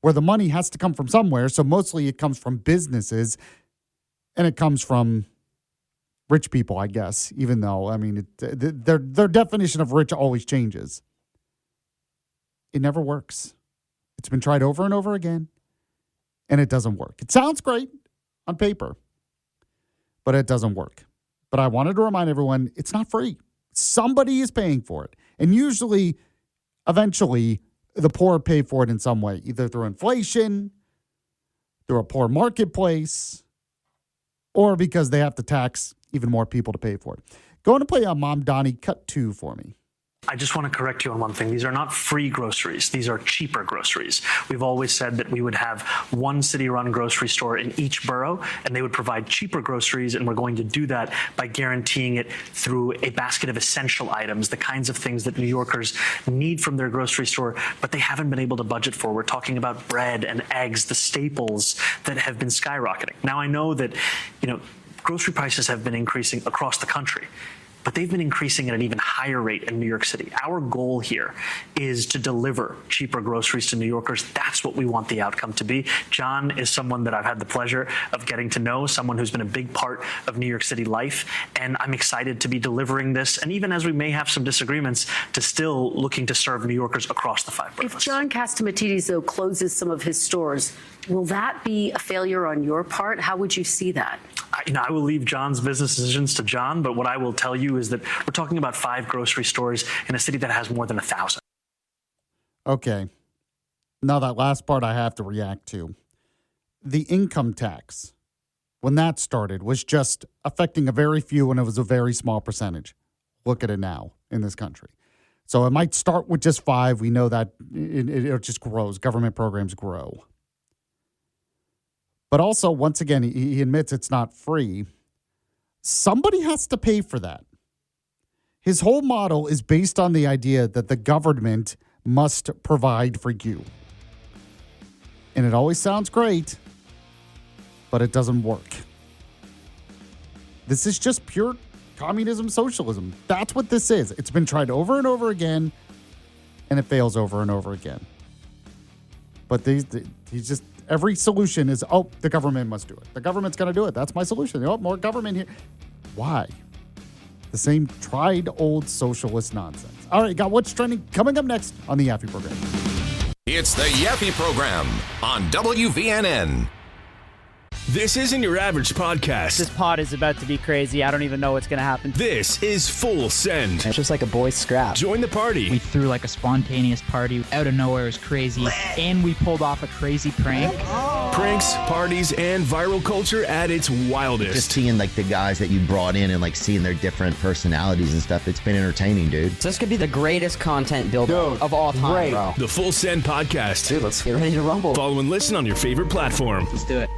where the money has to come from somewhere, so mostly it comes from businesses, and it comes from rich people, I guess, even though, I mean, their definition of rich always changes. It never works. It's been tried over and over again, and it doesn't work. It sounds great on paper, but it doesn't work. But I wanted to remind everyone, it's not free. Somebody is paying for it. And usually, eventually, the poor pay for it in some way, either through inflation, through a poor marketplace, or because they have to tax even more people to pay for it. Go on and play Mom Donnie Cut 2 for me. I just want to correct you on one thing. These are not free groceries. These are cheaper groceries. We've always said that we would have one city-run grocery store in each borough, and they would provide cheaper groceries, and we're going to do that by guaranteeing it through a basket of essential items, the kinds of things that New Yorkers need from their grocery store, but they haven't been able to budget for. We're talking about bread and eggs, the staples that have been skyrocketing. Now, I know that, grocery prices have been increasing across the country, but they've been increasing at an even higher rate in New York City. Our goal here is to deliver cheaper groceries to New Yorkers. That's what we want the outcome to be. John is someone that I've had the pleasure of getting to know, someone who's been a big part of New York City life, and I'm excited to be delivering this. And even as we may have some disagreements, to still looking to serve New Yorkers across the five boroughs. If John Catsimatidis, though, closes some of his stores, will that be a failure on your part? How would you see that? I will leave John's business decisions to John, but what I will tell you is that we're talking about 5 grocery stores in a city that has more than 1,000. Okay. Now that last part I have to react to. The income tax, when that started, was just affecting a very few, and it was a very small percentage. Look at it now in this country. So it might start with just 5. We know that it just grows. Government programs grow. But also, once again, he admits it's not free. Somebody has to pay for that. His whole model is based on the idea that the government must provide for you. And it always sounds great, but it doesn't work. This is just pure communism, socialism. That's what this is. It's been tried over and over again, and it fails over and over again. But he's just... Every solution is, the government must do it. The government's going to do it. That's my solution. More government here. Why? The same tried old socialist nonsense. All right, got what's trending coming up next on the Yaffee program. It's the Yaffee program on WVNN. This isn't your average podcast. This pod is about to be crazy. I don't even know what's going to happen. This is Full Send. It's just like a boys' scrap. Join the party. We threw like a spontaneous party out of nowhere. It was crazy. And we pulled off a crazy prank. Pranks, parties, and viral culture at its wildest. Just seeing like the guys that you brought in and like seeing their different personalities and stuff. It's been entertaining, dude. So this could be the greatest content builder of all time, bro. The Full Send podcast. Dude, let's get ready to rumble. Follow and listen on your favorite platform. Let's do it.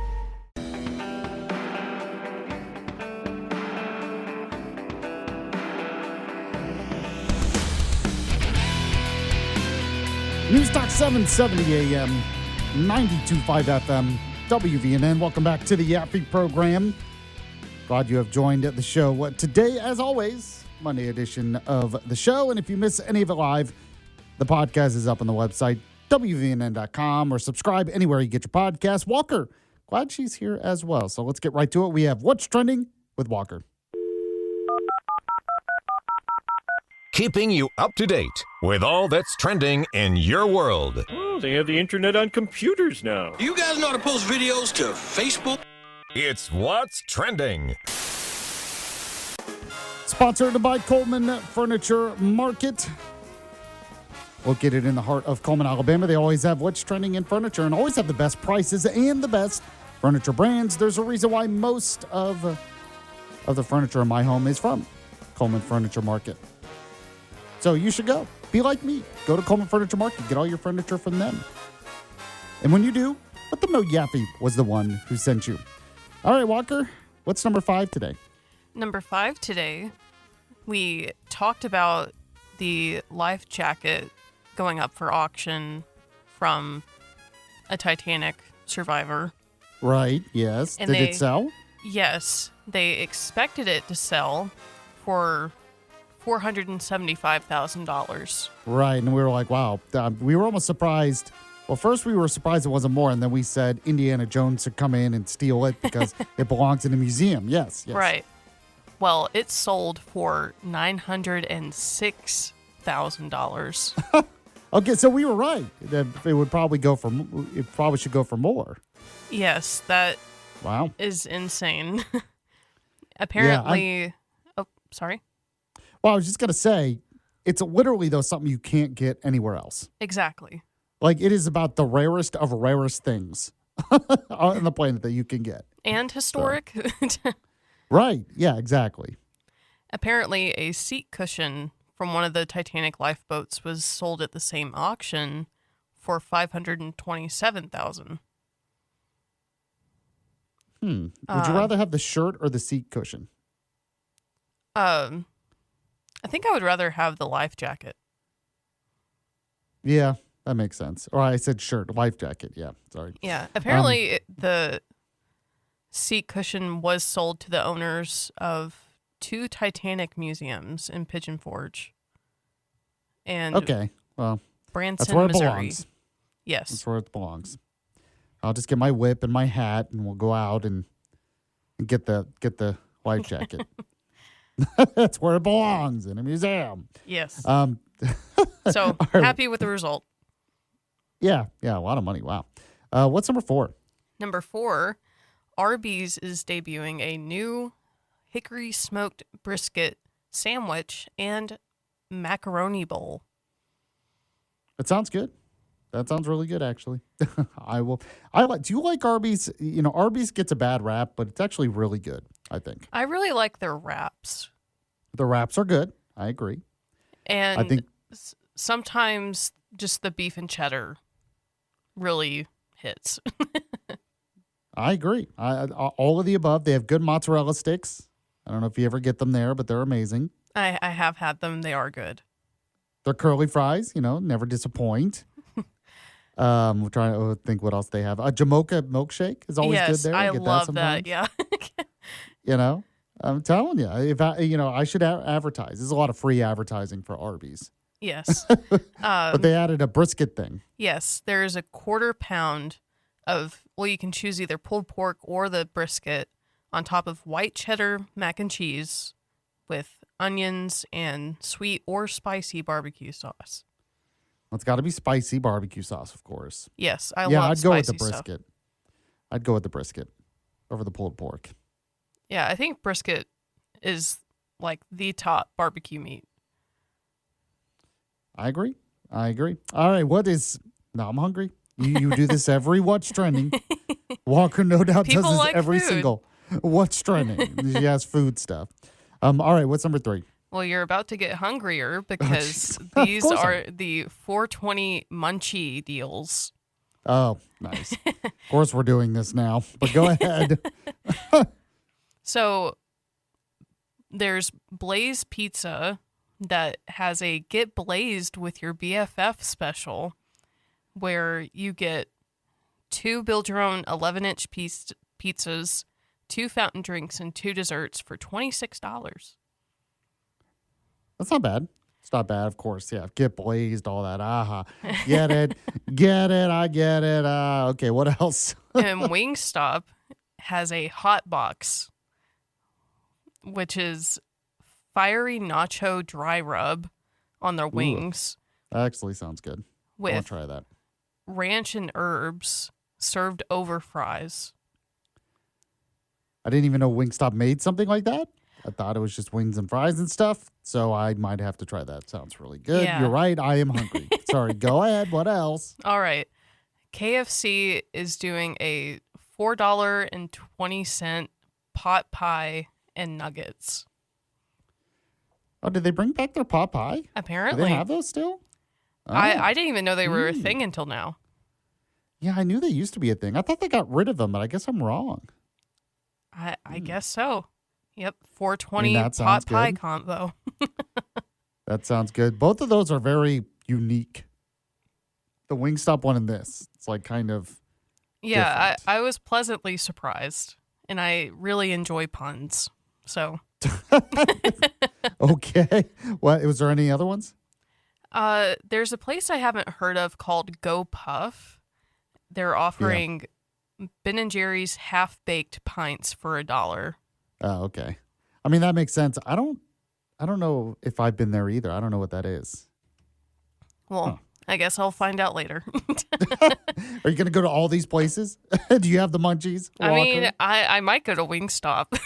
News Talk 770 AM, 92.5 FM, WVNN. Welcome back to the Yaffee program. Glad you have joined the show today, as always, Monday edition of the show. And if you miss any of it live, the podcast is up on the website, WVNN.com, or subscribe anywhere you get your podcast. Walker, glad she's here as well. So let's get right to it. We have What's Trending with Walker. Keeping you up to date with all that's trending in your world. Oh, they have the internet on computers now. You guys know how to post videos to Facebook? It's What's Trending. Sponsored by Coleman Furniture Market. Located in the heart of Coleman, Alabama, they always have what's trending in furniture and always have the best prices and the best furniture brands. There's a reason why most of the furniture in my home is from Coleman Furniture Market. So you should go. Be like me. Go to Coleman Furniture Market. Get all your furniture from them. And when you do, let them know Yaffee was the one who sent you. All right, Walker, what's number 5 today? Number 5 today, we talked about the life jacket going up for auction from a Titanic survivor. Right, yes. And Did it sell? Yes. They expected it to sell for $475,000. Right, and we were like, wow. We were almost surprised. Well, first we were surprised it wasn't more, and then we said Indiana Jones should come in and steal it because it belongs in a museum. Yes. Right. Well, it sold for $906,000. Okay, so we were right. That it would probably go for. It probably should go for more. Yes, that Wow. is insane. Apparently, sorry. Well, I was just gonna say, it's literally though something you can't get anywhere else. Exactly. Like it is about the rarest of rarest things on the planet that you can get. And historic. So. Right. Yeah, exactly. Apparently, a seat cushion from one of the Titanic lifeboats was sold at the same auction for $527,000. Would you rather have the shirt or the seat cushion? I think I would rather have the life jacket. Yeah, that makes sense. Or I said shirt, life jacket. Yeah, sorry. Yeah, apparently the seat cushion was sold to the owners of 2 Titanic museums in Pigeon Forge. And okay, well, Branson, that's where it Missouri. belongs. Yes, that's where it belongs. I'll just get my whip and my hat, and we'll go out and get the life jacket. That's where it belongs, in a museum. Yes. So happy with the result. Yeah, a lot of money. Wow. What's number 4? Number 4, Arby's is debuting a new hickory smoked brisket sandwich and macaroni bowl. It sounds good. That sounds really good, actually. Do you like Arby's? You know, Arby's gets a bad rap, but it's actually really good, I think. I really like their wraps. The wraps are good. I agree. And I think sometimes just the beef and cheddar really hits. I agree. All of the above. They have good mozzarella sticks. I don't know if you ever get them there, but they're amazing. I have had them. They are good. Their curly fries, never disappoint. We're trying to think what else they have. A Jamocha milkshake is always good there. I love that. Yeah. I'm telling you, I should advertise. There's a lot of free advertising for Arby's. Yes. But they added a brisket thing. Yes. There's a 1/4 pound of, you can choose either pulled pork or the brisket on top of white cheddar mac and cheese with onions and sweet or spicy barbecue sauce. Well, it's got to be spicy barbecue sauce, of course. Yes, I love spicy I'd go with the stuff. brisket. I'd go with the brisket over the pulled pork. Yeah, I think brisket is like the top barbecue meat. I agree. All right, now I'm hungry. You do this every What's Trending. Walker no doubt People does this like every food. single What's Trending. She has food stuff. All right, what's number 3? Well, you're about to get hungrier because these are the 420 munchie deals. Oh, nice. Of course we're doing this now, but go ahead. So there's Blaze Pizza that has a Get Blazed with your BFF special where you get 2 build your own 11-inch pizzas, 2 fountain drinks, and 2 desserts for $26. That's not bad. It's not bad, of course. Yeah, get blazed, all that. Get it. I get it. Okay, what else? And Wingstop has a hot box, which is fiery nacho dry rub on their wings. That actually sounds good. I want to try that. Ranch and herbs served over fries. I didn't even know Wingstop made something like that. I thought it was just wings and fries and stuff, so I might have to try that. Sounds really good. Yeah. You're right. I am hungry. Sorry. Go ahead. What else? All right. KFC is doing a $4.20 pot pie and nuggets. Oh, did they bring back their pot pie? Apparently. Do they have those still? Oh. I didn't even know they were a thing until now. Yeah, I knew they used to be a thing. I thought they got rid of them, but I guess I'm wrong. I guess so. Yep, 420 that pot sounds pie good. combo. That sounds good. Both of those are very unique. The Wingstop one and this. It's like kind of Yeah, I was pleasantly surprised, and I really enjoy puns. So, okay. What was there any other ones? there's a place I haven't heard of called Go Puff. They're offering Ben and Jerry's half-baked pints for $1. Oh, okay. I mean, that makes sense. I don't know if I've been there either. I don't know what that is. Well, I guess I'll find out later. Are you going to go to all these places? Do you have the munchies? I Walker? mean, I might go to Wingstop.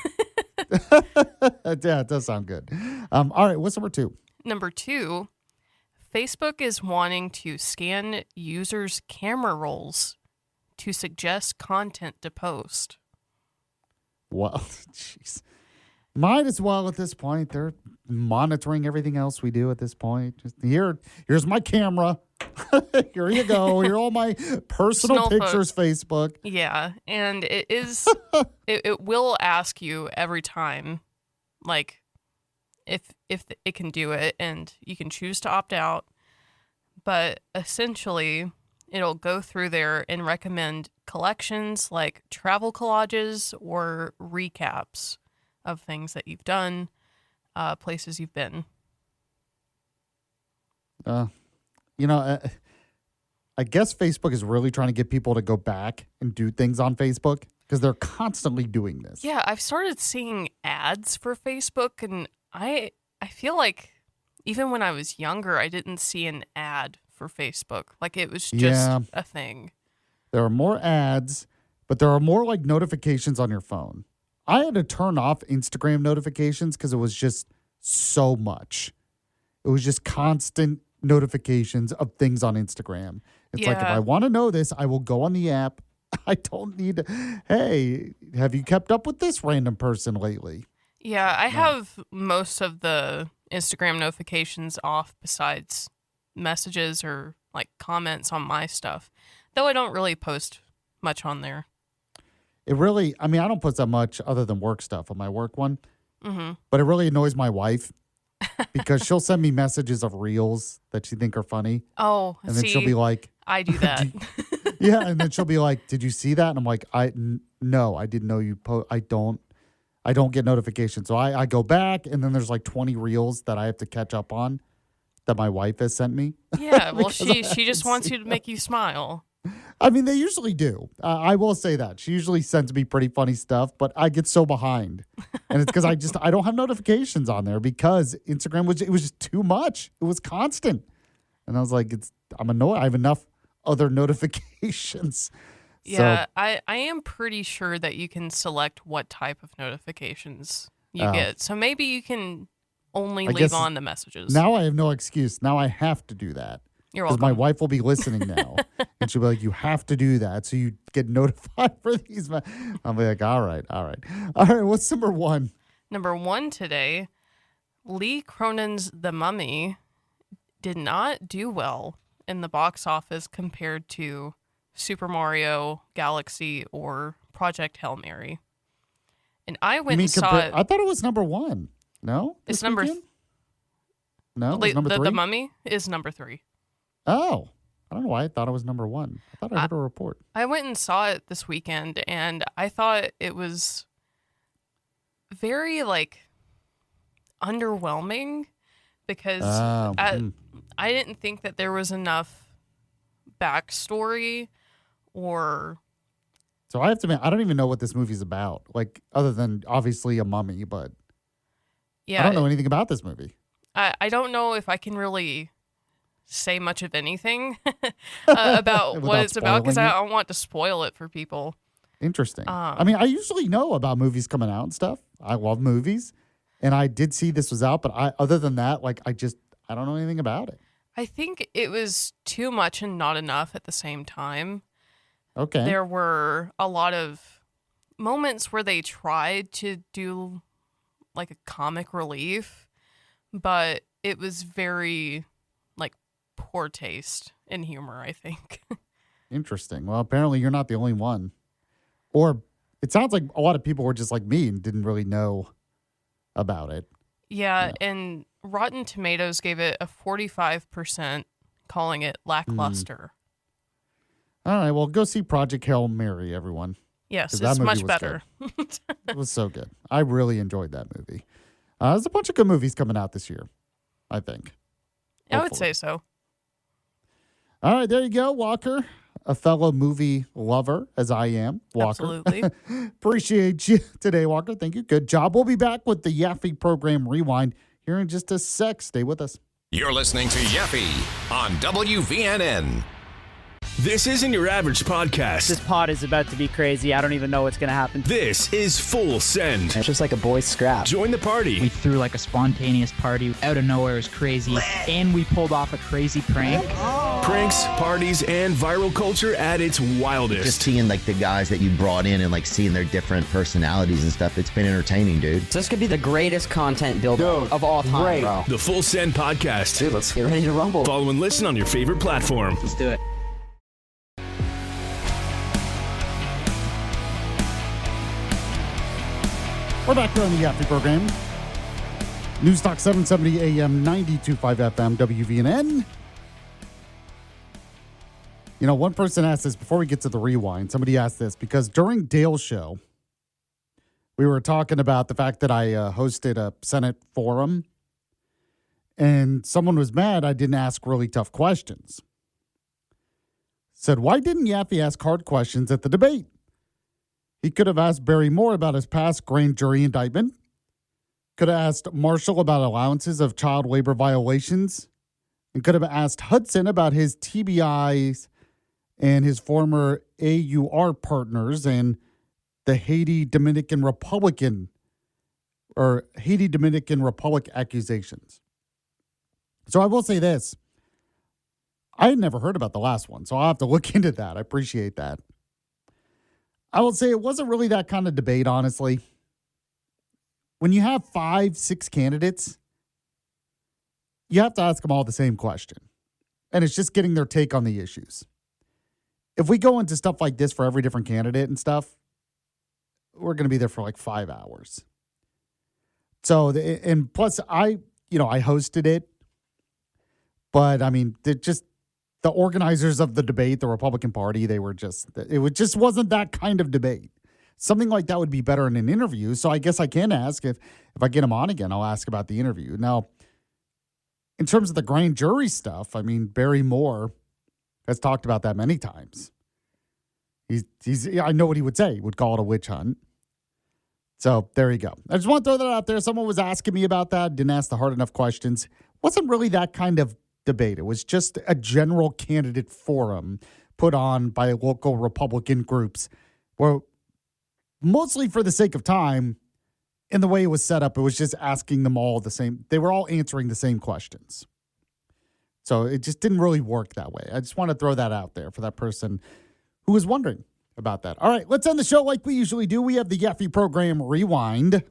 Yeah, it does sound good. All right, what's number 2? Number 2, Facebook is wanting to scan users' camera rolls to suggest content to post. Well, jeez. Might as well at this point. They're monitoring everything else we do at this point. Just here's my camera. Here you go. Here are all my personal pictures, Facebook. Yeah, and it is it will ask you every time, like, if it can do it, and you can choose to opt out. But essentially, it'll go through there and recommend collections like travel collages or recaps of things that you've done, places you've been. I guess Facebook is really trying to get people to go back and do things on Facebook because they're constantly doing this. Yeah, I've started seeing ads for Facebook, and I feel like even when I was younger, I didn't see an ad for Facebook. Like, it was just a thing. There are more ads, but there are more like notifications on your phone. I had to turn off Instagram notifications because it was just so much. It was just constant notifications of things on Instagram. It's like, if I want to know this, I will go on the app. I don't need to, hey, have you kept up with this random person lately? Yeah, I have most of the Instagram notifications off besides messages or like comments on my stuff, though I don't really post much on there. It really, I mean, I don't post that much other than work stuff on my work one, but it really annoys my wife because she'll send me messages of reels that she think are funny. Oh, and then she'll be like, I do that. Yeah, and then she'll be like, "Did you see that?" And I'm like, no, I didn't know you I don't get notifications. So I go back, and then there's like 20 reels that I have to catch up on that my wife has sent me. Yeah, well, she just wants you to make you smile. I mean, they usually do. I will say that. She usually sends me pretty funny stuff, but I get so behind. And it's because I don't have notifications on there because Instagram was just too much. It was constant. And I was like, I'm annoyed. I have enough other notifications. Yeah, so, I am pretty sure that you can select what type of notifications you get. So maybe you can only leave on the messages. Now I have no excuse. Now I have to do that. You're welcome. Because my wife will be listening now. And she'll be like, you have to do that so you get notified for these. I'll be like, all right. All right, what's number 1? Number 1 today, Lee Cronin's The Mummy did not do well in the box office compared to Super Mario Galaxy or Project Hail Mary. And I went and saw it. I thought it was number 1. No? It's number... No, it was number 3? The Mummy is number 3. Oh, I don't know why I thought it was number 1. I thought I heard a report. I went and saw it this weekend, and I thought it was very, underwhelming because I didn't think that there was enough backstory or... So I have to admit, I don't even know what this movie's about, other than obviously a mummy, but I don't know anything about this movie. I don't know if I can really say much of anything about what it's about because I don't want to spoil it for people. Interesting. I mean, I usually know about movies coming out and stuff. I love movies, and I did see this was out, but other than that, I don't know anything about it. I think it was too much and not enough at the same time. Okay. There were a lot of moments where they tried to do a comic relief, but it was very, like, poor taste in humor, I think. Interesting. Well, apparently you're not the only one. Or it sounds like a lot of people were just like me and didn't really know about it. Yeah, and Rotten Tomatoes gave it a 45%, calling it lackluster. All right, well, go see Project Hail Mary, everyone. Yes, 'Cause that it's movie much was better. It was so good. I really enjoyed that movie. There's a bunch of good movies coming out this year, I think. I would say so. All right, there you go, Walker. A fellow movie lover, as I am, Walker. Absolutely. Appreciate you today, Walker. Thank you. Good job. We'll be back with the Yaffee program Rewind here in just a sec. Stay with us. You're listening to Yaffee on WVNN. This isn't your average podcast. This pod is about to be crazy. I don't even know what's going to happen. This is Full Send. It's just like a boys scrap. Join the party. We threw like a spontaneous party out of nowhere. It was crazy. And we pulled off a crazy prank. Pranks, parties, and viral culture at its wildest. Just seeing like the guys that you brought in and like seeing their different personalities and stuff, it's been entertaining, dude. So this could be the greatest content builder of all time, bro. The Full Send podcast. Dude, let's get ready to rumble. Follow and listen on your favorite platform. Let's do it. We're back here on the Yaffee program. News Talk 770 AM, 92.5 FM, WVNN. You know, one person asked this before we get to the rewind. Somebody asked this because during Dale's show, we were talking about the fact that I hosted a Senate forum, and someone was mad I didn't ask really tough questions. Said, why didn't Yaffee ask hard questions at the debate? He could have asked Barry Moore about his past grand jury indictment. Could have asked Marshall about allowances of child labor violations. And could have asked Hudson about his TBIs and his former AUR partners and the Haiti Dominican Republic accusations. So I will say this. I had never heard about the last one, so I'll have to look into that. I appreciate that. I will say it wasn't really that kind of debate, honestly. When you have 5-6 candidates, you have to ask them all the same question. And it's just getting their take on the issues. If we go into stuff like this for every different candidate and stuff, we're going to be there for like 5 hours. So, and plus I hosted it. But I mean, the organizers of the debate, the Republican Party, it just wasn't that kind of debate. Something like that would be better in an interview. So I guess I can ask if I get him on again, I'll ask about the interview. Now, in terms of the grand jury stuff, I mean, Barry Moore has talked about that many times. I know what he would say. He would call it a witch hunt. So there you go. I just want to throw that out there. Someone was asking me about that. Didn't ask the hard enough questions. Wasn't really that kind of debate. It was just a general candidate forum put on by local Republican groups where mostly for the sake of time and the way it was set up, it was just asking them all the same. They were all answering the same questions. So it just didn't really work that way. I just want to throw that out there for that person who was wondering about that. All right, let's end the show like we usually do. We have the Yaffee program Rewind.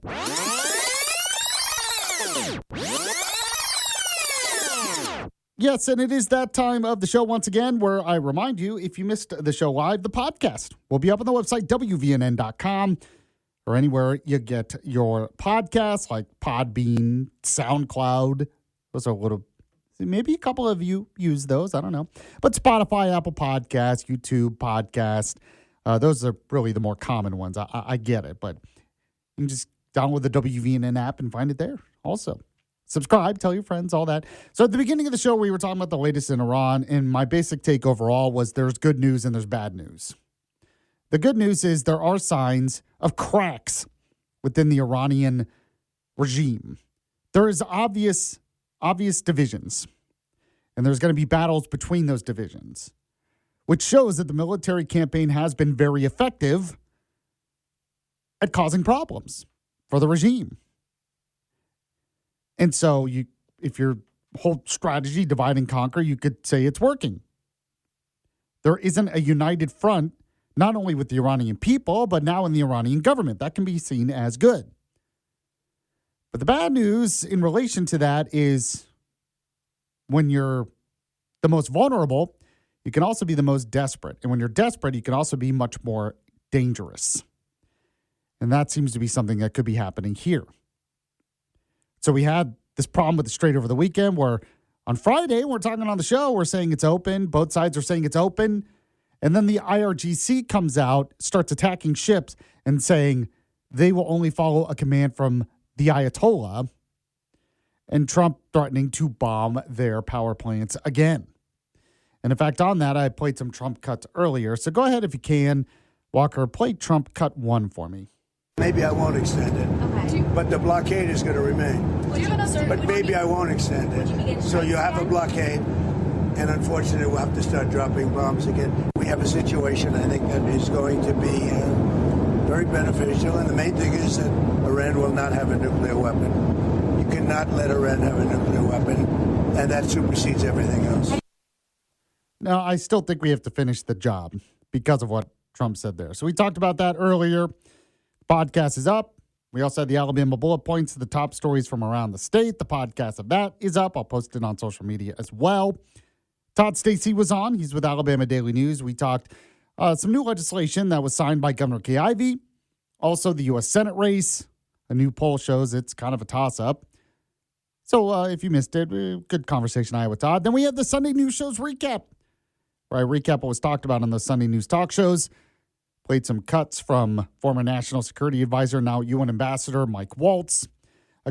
Yes, and it is that time of the show once again where I remind you, if you missed the show live, the podcast will be up on the website, WVNN.com, or anywhere you get your podcasts like Podbean, SoundCloud. Those are maybe a couple of you use those. I don't know. But Spotify, Apple Podcasts, YouTube Podcast, those are really the more common ones. I get it, but you can just download the WVNN app and find it there also. Subscribe, tell your friends, all that. So at the beginning of the show, we were talking about the latest in Iran, and my basic take overall was there's good news and there's bad news. The good news is there are signs of cracks within the Iranian regime. There is obvious divisions, and there's going to be battles between those divisions, which shows that the military campaign has been very effective at causing problems for the regime. And so if your whole strategy, divide and conquer, you could say it's working. There isn't a united front, not only with the Iranian people, but now in the Iranian government. That can be seen as good. But the bad news in relation to that is when you're the most vulnerable, you can also be the most desperate. And when you're desperate, you can also be much more dangerous. And that seems to be something that could be happening here. So we had this problem with the Strait over the weekend where on Friday, we're talking on the show, we're saying it's open. Both sides are saying it's open. And then the IRGC comes out, starts attacking ships and saying they will only follow a command from the Ayatollah, and Trump threatening to bomb their power plants again. And in fact, on that, I played some Trump cuts earlier. So go ahead if you can, Walker, play Trump cut 1 for me. Maybe I won't extend it, but the blockade is going to remain. But maybe I won't extend it. So you have a blockade, and unfortunately, we'll have to start dropping bombs again. We have a situation, I think, that is going to be very beneficial. And the main thing is that Iran will not have a nuclear weapon. You cannot let Iran have a nuclear weapon, and that supersedes everything else. Now, I still think we have to finish the job because of what Trump said there. So we talked about that earlier. Podcast is up. We also had the Alabama bullet points, the top stories from around the state. The podcast of that is up. I'll post it on social media as well. Todd Stacey was on. He's with Alabama Daily News. We talked some new legislation that was signed by Governor Kay Ivey. Also, the U.S. Senate race. A new poll shows it's kind of a toss-up. So if you missed it, good conversation I had with Todd. Then we had the Sunday News Shows recap, where I recap what was talked about on the Sunday News talk shows. Played some cuts from former National Security Advisor, now UN Ambassador Mike Waltz.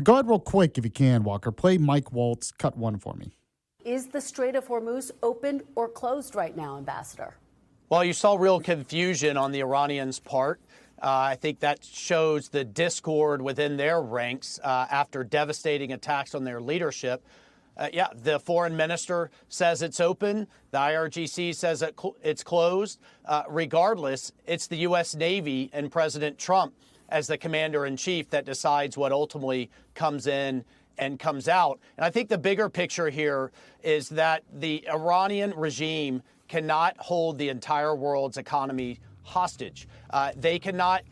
Go ahead real quick if you can, Walker. Play Mike Waltz cut 1 for me. Is the Strait of Hormuz open or closed right now, Ambassador? Well, you saw real confusion on the Iranians' part. I think that shows the discord within their ranks after devastating attacks on their leadership. The foreign minister says it's open. The IRGC says it's closed. Regardless, it's the U.S. Navy and President Trump as the commander-in-chief that decides what ultimately comes in and comes out. And I think the bigger picture here is that the Iranian regime cannot hold the entire world's economy hostage. They cannot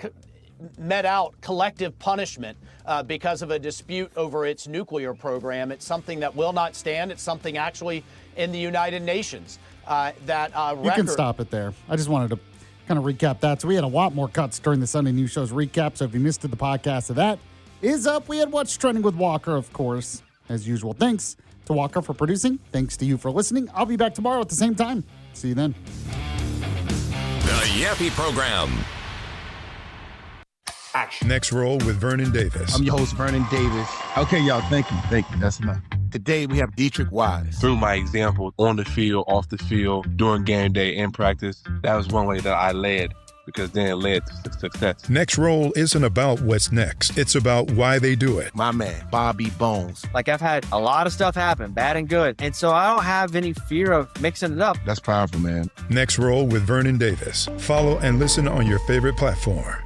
met out collective punishment because of a dispute over its nuclear program. It's something that will not stand. It's something actually in the United Nations You can stop it there. I just wanted to kind of recap that. So we had a lot more cuts during the Sunday News Show's recap. So if you missed it, the podcast of that is up. We had What's Trending with Walker, of course, as usual. Thanks to Walker for producing. Thanks to you for listening. I'll be back tomorrow at the same time. See you then. The Yaffee Program. Action. Next roll with Vernon Davis. I'm your host, Vernon Davis. Okay, y'all, thank you. That's enough. Today, we have Dietrich Wise. Through my example, on the field, off the field, during game day, in practice, that was one way that I led, because then it led to success. Next roll isn't about what's next. It's about why they do it. My man, Bobby Bones. Like, I've had a lot of stuff happen, bad and good. And so I don't have any fear of mixing it up. That's powerful, man. Next roll with Vernon Davis. Follow and listen on your favorite platform.